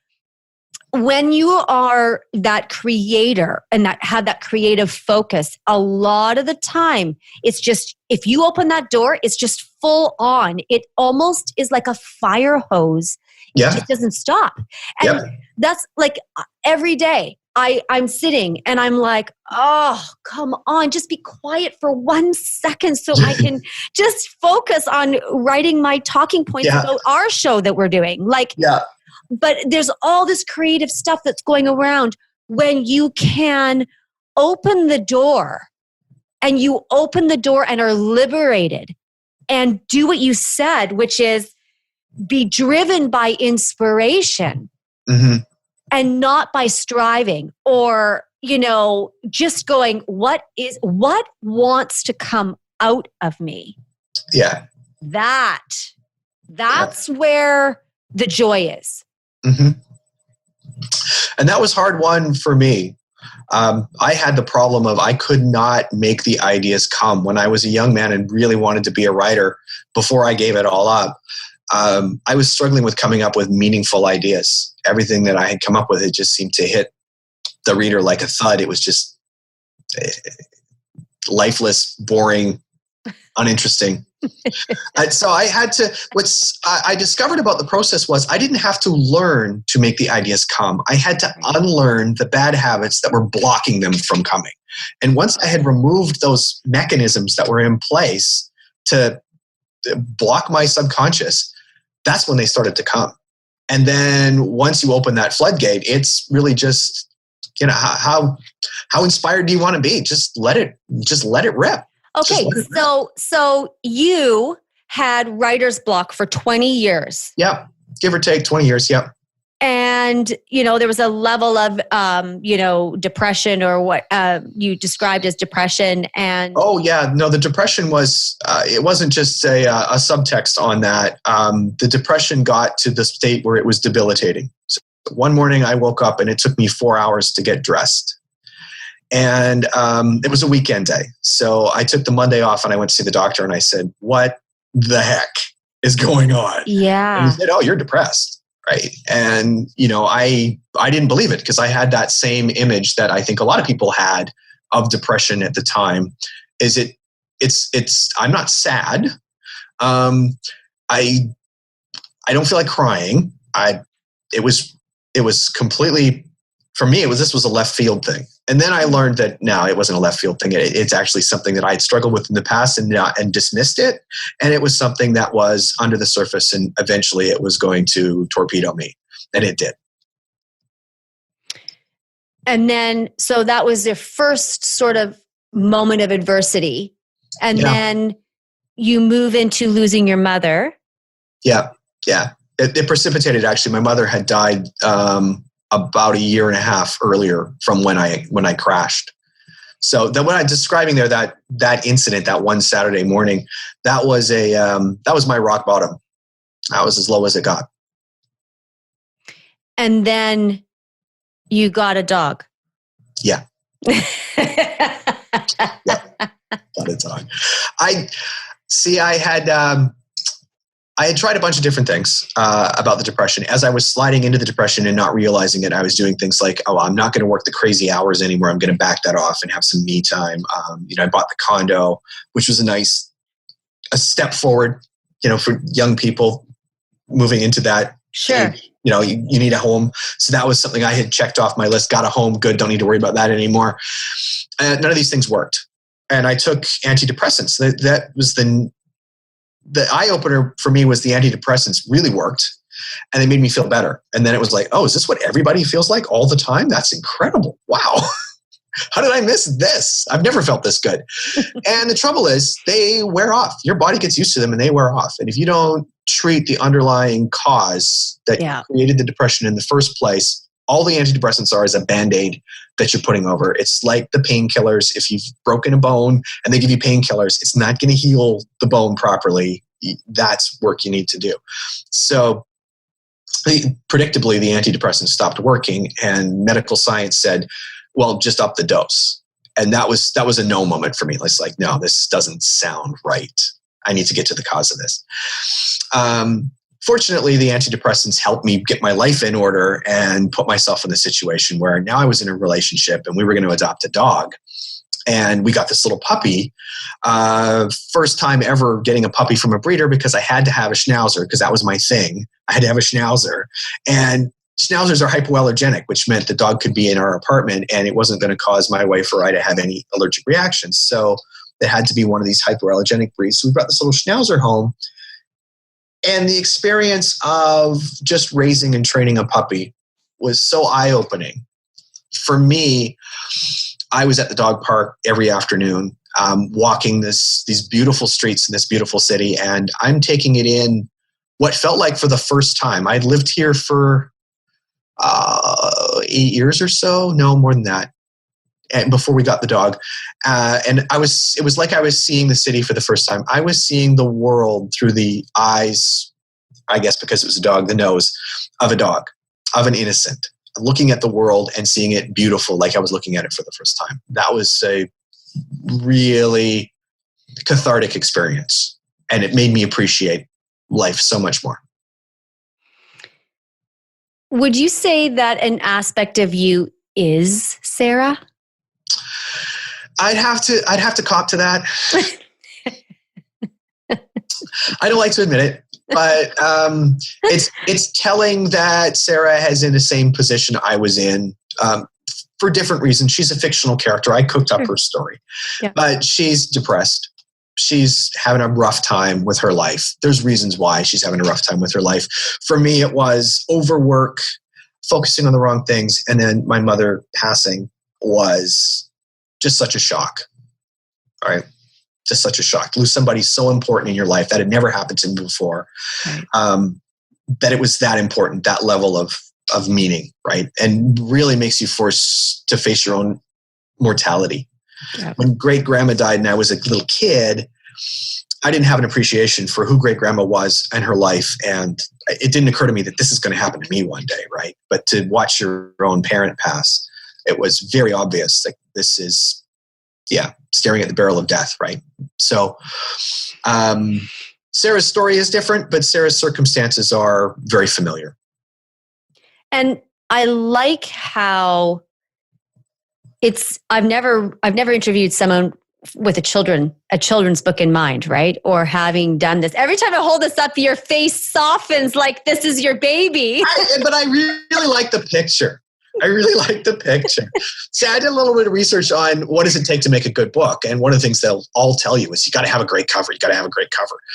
when you are that creator and that have that creative focus, a lot of the time, it's just, if you open that door, it's just full on. It almost is like a fire hose. It just doesn't stop. And that's like every day I'm sitting and I'm like, oh, come on, just be quiet for 1 second so I can just focus on writing my talking points about our show that we're doing. But there's all this creative stuff that's going around when you can open the door and are liberated and do what you said, which is be driven by inspiration and not by striving or, just going, what wants to come out of me? Yeah. That's where the joy is. And that was hard one for me. I had the problem of I could not make the ideas come. When I was a young man and really wanted to be a writer before I gave it all up, I was struggling with coming up with meaningful ideas. Everything that I had come up with, it just seemed to hit the reader like a thud. It was just lifeless, boring, uninteresting. So I had to, what I discovered about the process was I didn't have to learn to make the ideas come. I had to unlearn the bad habits that were blocking them from coming. And once I had removed those mechanisms that were in place to block my subconscious, that's when they started to come. And then once you open that floodgate, it's really just, how inspired do you want to be? Just let it rip. Okay, so you had writer's block for 20 years. Yep, give or take 20 years, yep. And, there was a level of, depression or what you described as depression. And oh, yeah, no, the depression was, it wasn't just a subtext on that. The depression got to the state where it was debilitating. So one morning I woke up and it took me 4 hours to get dressed. And it was a weekend day. So I took the Monday off and I went to see the doctor and I said, what the heck is going on? Yeah. And he said, oh, you're depressed. Right. And, I didn't believe it because I had that same image that I think a lot of people had of depression at the time. I'm not sad. I don't feel like crying. It was completely, for me, this was a left field thing. And then I learned that no, it wasn't a left field thing. It's actually something that I had struggled with in the past and dismissed it. And it was something that was under the surface and eventually it was going to torpedo me. And it did. And then, so that was your first sort of moment of adversity. And then you move into losing your mother. Yeah. Yeah. It precipitated, actually. My mother had died about a year and a half earlier from when I crashed. So when I'm describing there, that incident, that one Saturday morning, that was my rock bottom. That was as low as it got. And then you got a dog. Yeah. Yeah. Got a dog. I had tried a bunch of different things about the depression. As I was sliding into the depression and not realizing it, I was doing things like, I'm not going to work the crazy hours anymore. I'm going to back that off and have some me time. I bought the condo, which was a step forward, for young people moving into that. Sure. You need a home. So that was something I had checked off my list. Got a home. Good. Don't need to worry about that anymore. None of these things worked. And I took antidepressants. That was the eye-opener for me was the antidepressants really worked and they made me feel better. And then it was like, oh, is this what everybody feels like all the time? That's incredible. Wow. How did I miss this? I've never felt this good. And the trouble is they wear off. Your body gets used to them and they wear off. And if you don't treat the underlying cause that created the depression in the first place, all the antidepressants are is a Band-Aid that you're putting over. It's like the painkillers. If you've broken a bone and they give you painkillers, it's not going to heal the bone properly. That's work you need to do. So predictably, the antidepressants stopped working, and medical science said, well, just up the dose. And that was a no moment for me. It's like, no, this doesn't sound right. I need to get to the cause of this. Fortunately, the antidepressants helped me get my life in order and put myself in a situation where now I was in a relationship and we were going to adopt a dog. And we got this little puppy. First time ever getting a puppy from a breeder, because I had to have a Schnauzer, because that was my thing. I had to have a Schnauzer. And Schnauzers are hypoallergenic, which meant the dog could be in our apartment and it wasn't going to cause my wife or I to have any allergic reactions. So it had to be one of these hypoallergenic breeds. So we brought this little Schnauzer home. And the experience of just raising and training a puppy was so eye-opening. For me, I was at the dog park every afternoon, walking these beautiful streets in this beautiful city, and I'm taking it in what felt like for the first time. I'd lived here for 8 years or so, no more than that, and before we got the dog. And it was like I was seeing the city for the first time. I was seeing the world through the eyes, I guess because it was a dog, the nose of a dog, of an innocent, looking at the world and seeing it beautiful like I was looking at it for the first time. That was a really cathartic experience, and it made me appreciate life so much more. Would you say that an aspect of you is Sarah? I'd have to cop to that. I don't like to admit it, but it's telling that Sarah is in the same position I was in for different reasons. She's a fictional character. I cooked up her story, but she's depressed. She's having a rough time with her life. There's reasons why she's having a rough time with her life. For me, it was overwork, focusing on the wrong things, and then my mother passing was just such a shock. All right. Just such a shock. To lose somebody so important in your life that had never happened to me before. Right. That it was that important, that level of meaning, right? And really makes you forced to face your own mortality. Yeah. When great grandma died and I was a little kid, I didn't have an appreciation for who great grandma was and her life. And it didn't occur to me that this is going to happen to me one day, right? But to watch your own parent pass, it was very obvious that this is, staring at the barrel of death, right? So Sarah's story is different, but Sarah's circumstances are very familiar. And I like how I've never interviewed someone with a children's book in mind, right? Or having done this. Every time I hold this up, your face softens like this is your baby. But I really like the picture. See, I did a little bit of research on what does it take to make a good book. And one of the things they'll all tell you is you got to have a great cover.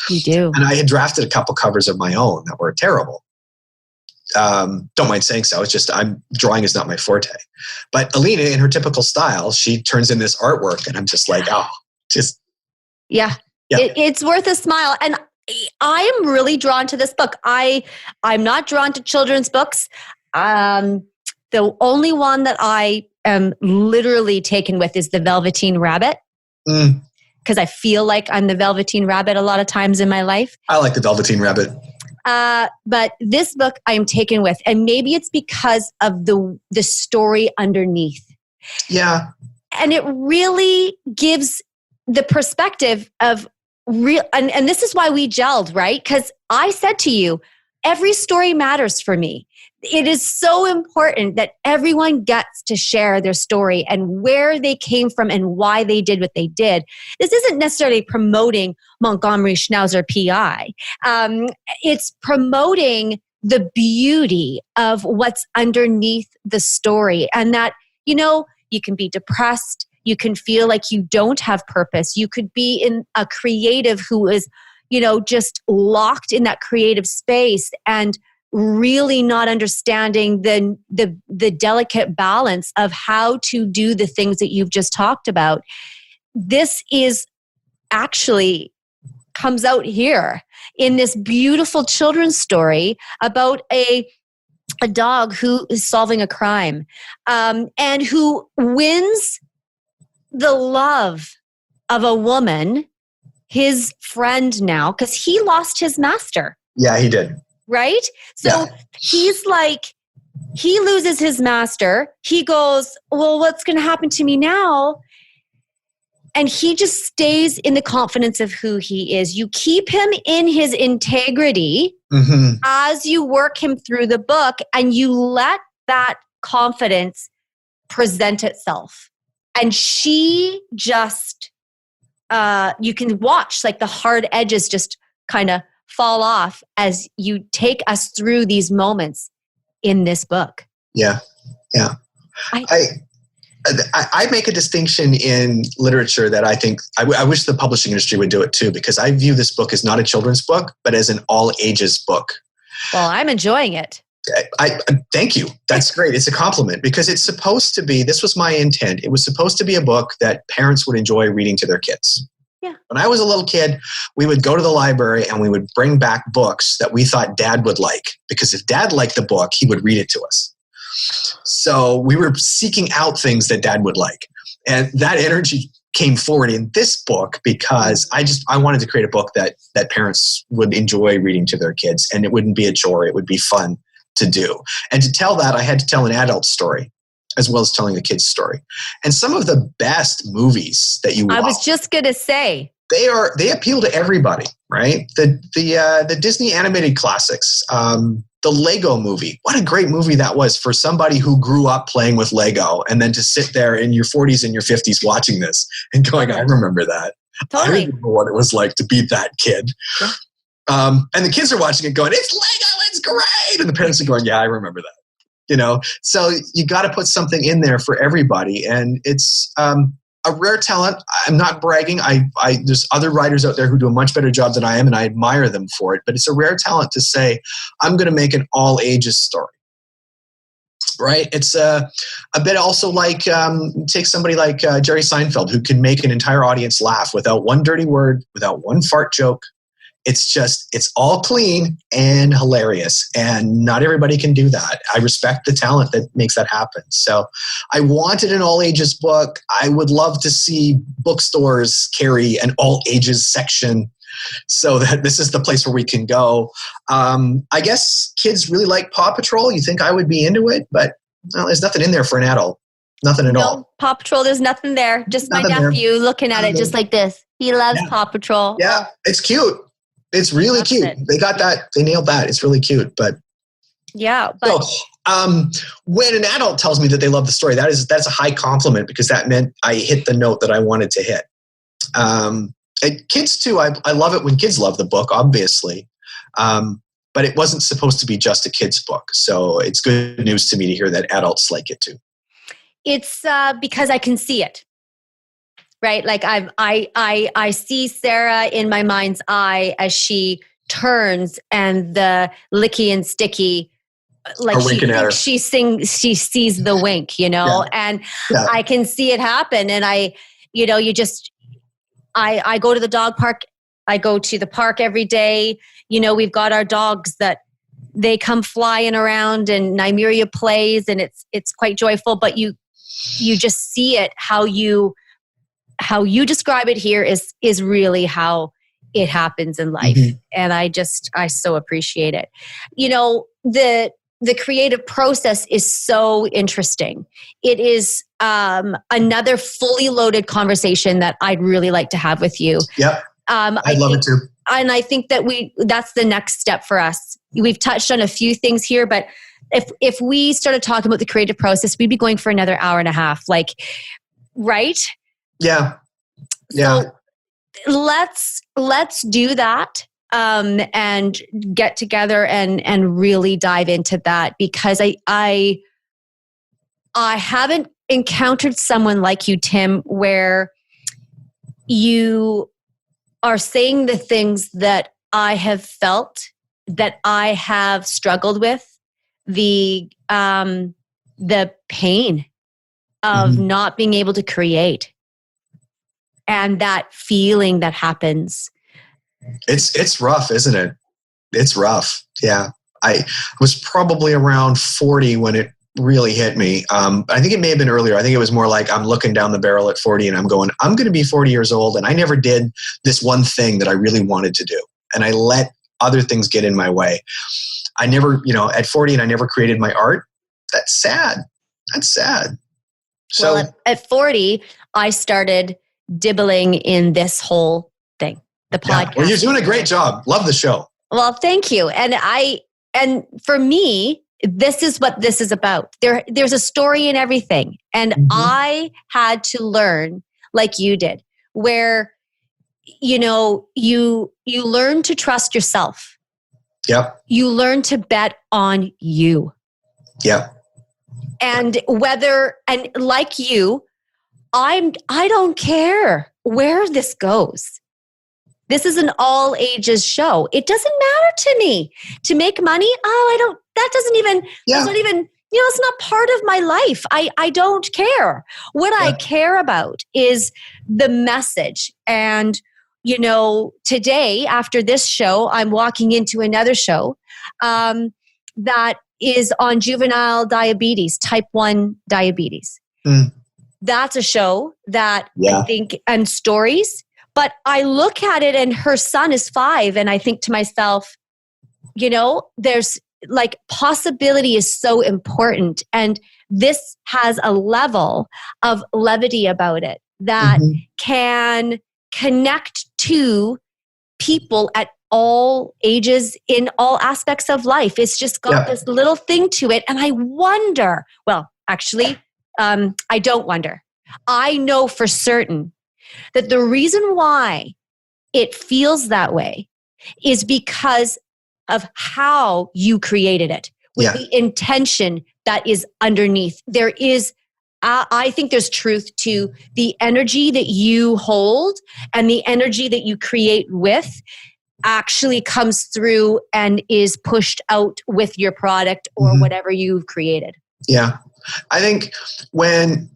You do. And I had drafted a couple covers of my own that were terrible. Don't mind saying so. It's just drawing is not my forte. But Alina, in her typical style, she turns in this artwork and I'm just like, Yeah. It's worth a smile. And I am really drawn to this book. I'm not drawn to children's books. The only one that I am literally taken with is the Velveteen Rabbit. Because I feel like I'm the Velveteen Rabbit a lot of times in my life. I like the Velveteen Rabbit. But this book I'm taken with, and maybe it's because of the story underneath. Yeah. And it really gives the perspective of real, and this is why we gelled, right? Because I said to you, every story matters for me. It is so important that everyone gets to share their story and where they came from and why they did what they did. This isn't necessarily promoting Montgomery Schnauzer P.I. It's promoting the beauty of what's underneath the story, and that, you can be depressed. You can feel like you don't have purpose. You could be in a creative who is, just locked in that creative space and really not understanding the delicate balance of how to do the things that you've just talked about. This is actually comes out here in this beautiful children's story about a a dog who is solving a crime, and who wins the love of a woman, his friend now, because he lost his master. Yeah, he did. Right? So he's like, he loses his master. He goes, well, what's going to happen to me now? And he just stays in the confidence of who he is. You keep him in his integrity as you work him through the book, and you let that confidence present itself. And she just, you can watch like the hard edges just kind of fall off as you take us through these moments in this book. Yeah. Yeah. I make a distinction in literature that I think I wish the publishing industry would do it too, because I view this book as not a children's book, but as an all ages book. Well, I'm enjoying it. I thank you. That's great. It's a compliment, because it's supposed to be, this was my intent. It was supposed to be a book that parents would enjoy reading to their kids. Yeah. When I was a little kid, we would go to the library and we would bring back books that we thought Dad would like, because if Dad liked the book, he would read it to us. So we were seeking out things that Dad would like. And that energy came forward in this book because I wanted to create a book that parents would enjoy reading to their kids, and it wouldn't be a chore. It would be fun to do. And to tell that, I had to tell an adult story as well as telling a kid's story. And some of the best movies that you watch, I was just going to say, they appeal to everybody, right? The Disney animated classics, the Lego movie. What a great movie that was for somebody who grew up playing with Lego, and then to sit there in your 40s and your 50s watching this and going, I remember that. Totally. I remember what it was like to be that kid. Yeah. And the kids are watching it going, it's Lego, it's great. And the parents are going, yeah, I remember that. You know, so you got to put something in there for everybody. And it's a rare talent. I'm not bragging. There's other writers out there who do a much better job than I am, and I admire them for it. But it's a rare talent to say, I'm going to make an all ages story. Right? It's a bit also like, take somebody like Jerry Seinfeld, who can make an entire audience laugh without one dirty word, without one fart joke. It's all clean and hilarious. And not everybody can do that. I respect the talent that makes that happen. So I wanted an all ages book. I would love to see bookstores carry an all ages section so that this is the place where we can go. I guess kids really like Paw Patrol. You think I would be into it, but there's nothing in there for an adult. Nothing at all. Paw Patrol, there's nothing there. Just nothing my nephew there. Looking at it just like this. He loves Paw Patrol. Yeah, it's cute. It's really cute. They got that. They nailed that. It's really cute. But yeah. But so, when an adult tells me that they love the story, that's a high compliment, because that meant I hit the note that I wanted to hit. And kids too. I love it when kids love the book, obviously. But it wasn't supposed to be just a kid's book. So it's good news to me to hear that adults like it too. It's because I can see it. Right? Like I see Sarah in my mind's eye as she turns, and the licky and sticky, like she sees the wink, you know, and I can see it happen. And I go to the dog park. I go to the park every day. You know, we've got our dogs that they come flying around, and Nymeria plays, and it's quite joyful, but you just see it, how you describe it here is really how it happens in life. Mm-hmm. And I so appreciate it. You know, the creative process is so interesting. It is another fully loaded conversation that I'd really like to have with you. Yep. I'd love it too. And I think that that's the next step for us. We've touched on a few things here, but if we started talking about the creative process, we'd be going for another hour and a half. Like, right? Yeah. So let's do that and get together and really dive into that, because I haven't encountered someone like you, Tim, where you are saying the things that I have felt, that I have struggled with, the pain of not being able to create. And that feeling that happens. It's rough, isn't it? It's rough. Yeah. I was probably around 40 when it really hit me. I think it may have been earlier. I think it was more like I'm looking down the barrel at 40 and I'm going, I'm going to be 40 years old. And I never did this one thing that I really wanted to do. And I let other things get in my way. I never, at 40 and I never created my art. That's sad. That's sad. So well, at 40, I started dibbling in this whole thing, the podcast. Yeah. Well, you're doing a great job. Love the show. Well, thank you. And for me, this is what this is about. There's a story in everything. And I had to learn, like you did, where, you learn to trust yourself. Yep. You learn to bet on you. Yep. And like you, I don't care where this goes. This is an all ages show. It doesn't matter to me to make money. That's not even, it's not part of my life. I don't care. What I care about is the message. And, today after this show, I'm walking into another show that is on juvenile diabetes, type 1 diabetes. That's a show that I think, and stories, but I look at it and her son is 5 and I think to myself, there's like possibility is so important. And this has a level of levity about it that can connect to people at all ages in all aspects of life. It's just got this little thing to it. And I wonder, well, actually, I don't wonder. I know for certain that the reason why it feels that way is because of how you created it with the intention that is underneath. There is, I think there's truth to the energy that you hold and the energy that you create with actually comes through and is pushed out with your product or whatever you've created. Yeah. I think when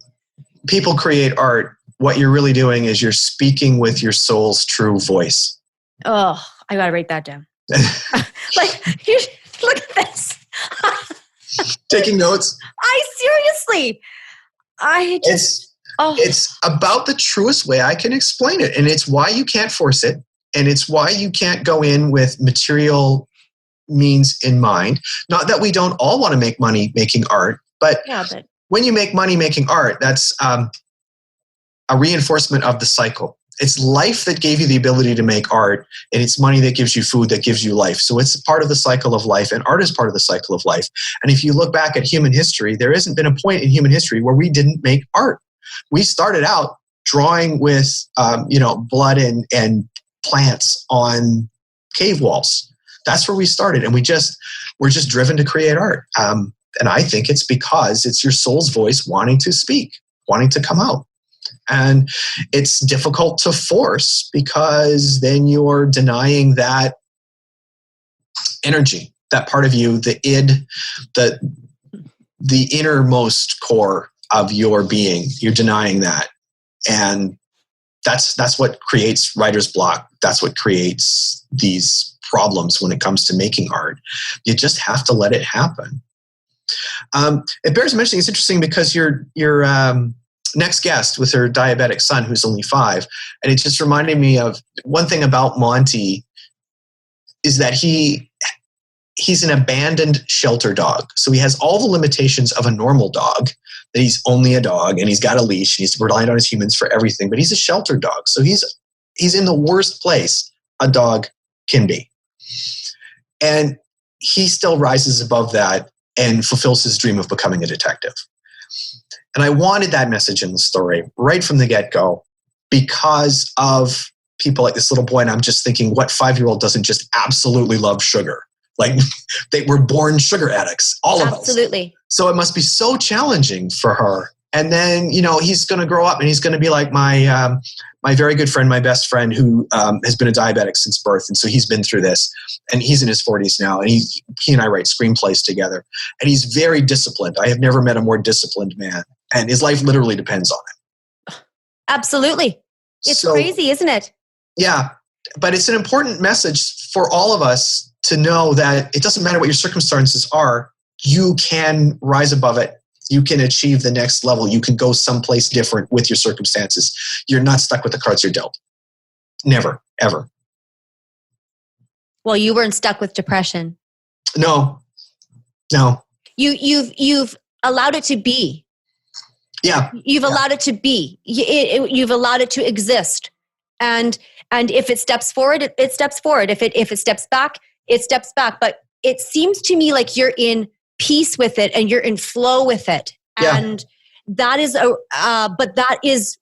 people create art, what you're really doing is you're speaking with your soul's true voice. Oh, I got to write that down. Look at this. Taking notes. It's about the truest way I can explain it. And it's why you can't force it. And it's why you can't go in with material means in mind. Not that we don't all want to make money making art, but when you make money making art, that's a reinforcement of the cycle. It's life that gave you the ability to make art, and it's money that gives you food that gives you life. So it's part of the cycle of life, and art is part of the cycle of life. And if you look back at human history, there hasn't been a point in human history where we didn't make art. We started out drawing with, blood and plants on cave walls. That's where we started, and we're just driven to create art. And I think it's because it's your soul's voice wanting to speak, wanting to come out. And it's difficult to force because then you're denying that energy, that part of you, the id, the innermost core of your being. You're denying that. And that's what creates writer's block. That's what creates these problems when it comes to making art. You just have to let it happen. It bears mentioning, it's interesting because your next guest with her diabetic son who's only 5, and it just reminded me of one thing about Monty is that he's an abandoned shelter dog. So he has all the limitations of a normal dog, that he's only a dog and he's got a leash and he's reliant on his humans for everything, but he's a shelter dog. So he's in the worst place a dog can be. And he still rises above that and fulfills his dream of becoming a detective. And I wanted that message in the story right from the get-go because of people like this little boy. And I'm just thinking, what 5-year-old doesn't just absolutely love sugar? Like they were born sugar addicts, all of us. Absolutely. So it must be so challenging for her. And then, he's going to grow up and he's going to be like my very good friend, my best friend who has been a diabetic since birth. And so he's been through this and he's in his 40s now. And he and I write screenplays together and he's very disciplined. I have never met a more disciplined man and his life literally depends on it. Absolutely. It's crazy, isn't it? Yeah. But it's an important message for all of us to know that it doesn't matter what your circumstances are, you can rise above it. You can achieve the next level. You can go someplace different with your circumstances. You're not stuck with the cards you're dealt. Never, ever. Well, you weren't stuck with depression. No. You've allowed it to be. Yeah. You've allowed it to be. You've allowed it to exist. And if it steps forward, it steps forward. If it steps back, it steps back. But it seems to me like you're in peace with it and you're in flow with it. Yeah. And that is but that is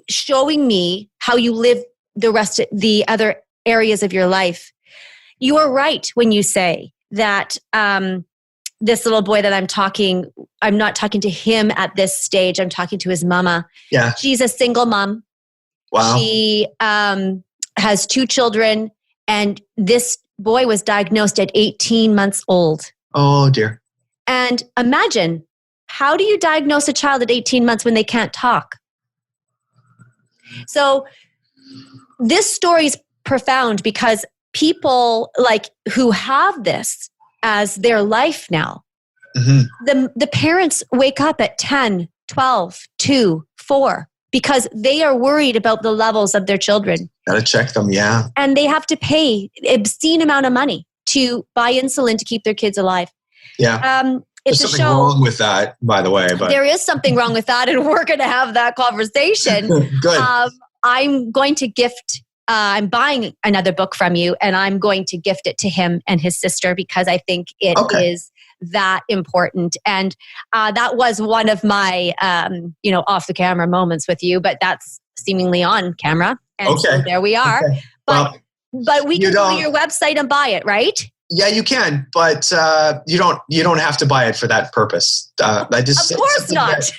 showing me how you live the rest of the other areas of your life. You are right when you say that this little boy that I'm not talking to him at this stage. I'm talking to his mama. Yeah. She's a single mom. Wow. She has 2 children, and this boy was diagnosed at 18 months old. Oh, dear. And imagine, how do you diagnose a child at 18 months when they can't talk? So this story is profound because people like who have this as their life now, the parents wake up at 10, 12, 2, 4 because they are worried about the levels of their children. Got to check them, yeah. And they have to pay an obscene amount of money to buy insulin to keep their kids alive. Yeah. It's There's something wrong with that, by the way. But there is something wrong with that, and we're going to have that conversation. Good. I'm going to gift, I'm buying another book from you, and I'm going to gift it to him and his sister because I think it is that important. And that was one of my, off the camera moments with you, but that's seemingly on camera. And so there we are. Okay. But we can go to your website and buy it, right? Yeah, you can, but you don't have to buy it for that purpose. Of course not.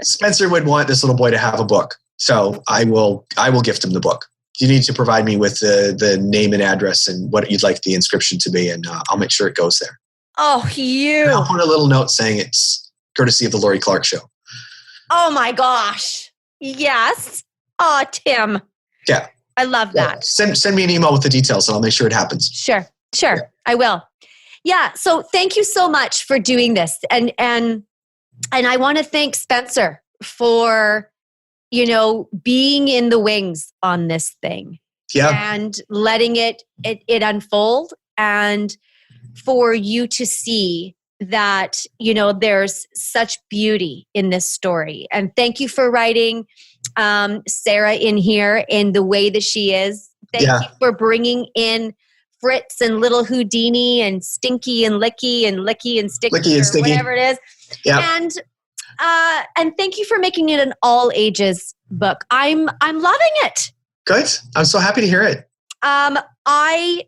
Spencer would want this little boy to have a book, so I will gift him the book. You need to provide me with the name and address and what you'd like the inscription to be, and I'll make sure it goes there. Oh, And I'll put a little note saying it's courtesy of the Laurie Clark Show. Oh my gosh! Yes. Oh, Tim. Yeah. I love that. Send me an email with the details and I'll make sure it happens. Sure. Yeah. I will. Yeah. So thank you so much for doing this. And I want to thank Spencer for, being in the wings on this thing. Yeah. And letting it unfold, and for you to see that, there's such beauty in this story. And thank you for writing Sarah in here in the way that she is. Thank you for bringing in Fritz and Little Houdini and Stinky and Licky and Licky and Sticky, Licky and Sticky, whatever it is. Yeah. And thank you for making it an all ages book. I'm loving it. Good. I'm so happy to hear it. I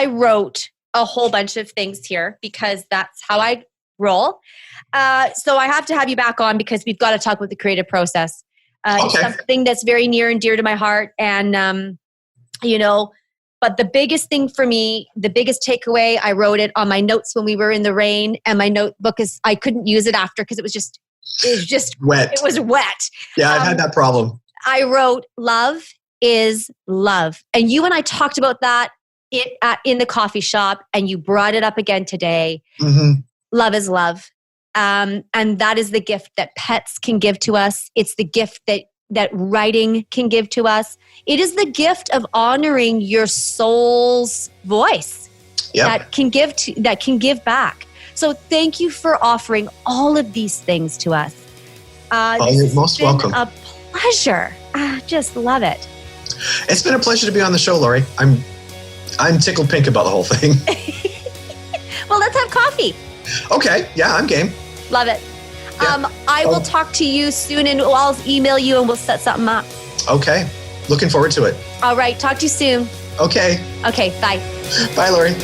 wrote a whole bunch of things here because that's how I roll. So I have to have you back on because we've got to talk about the creative process. It's something that's very near and dear to my heart. And, but the biggest thing for me, the biggest takeaway, I wrote it on my notes when we were in the rain. And my notebook I couldn't use it after because it was just wet. It was wet. Yeah, I've had that problem. I wrote, love is love. And you and I talked about that in the coffee shop, and you brought it up again today. Mm-hmm. Love is love. And that is the gift that pets can give to us. It's the gift that writing can give to us. It is the gift of honoring your soul's voice that can give back. So thank you for offering all of these things to us. You're most welcome. A pleasure. I just love it. It's been a pleasure to be on the show, Laurie. I'm tickled pink about the whole thing. Well, let's have coffee. Okay. Yeah, I'm game. Love it. Yeah. I will talk to you soon, and I'll email you and we'll set something up. Okay. Looking forward to it. All right. Talk to you soon. Okay. Okay. Bye. Bye, Laurie.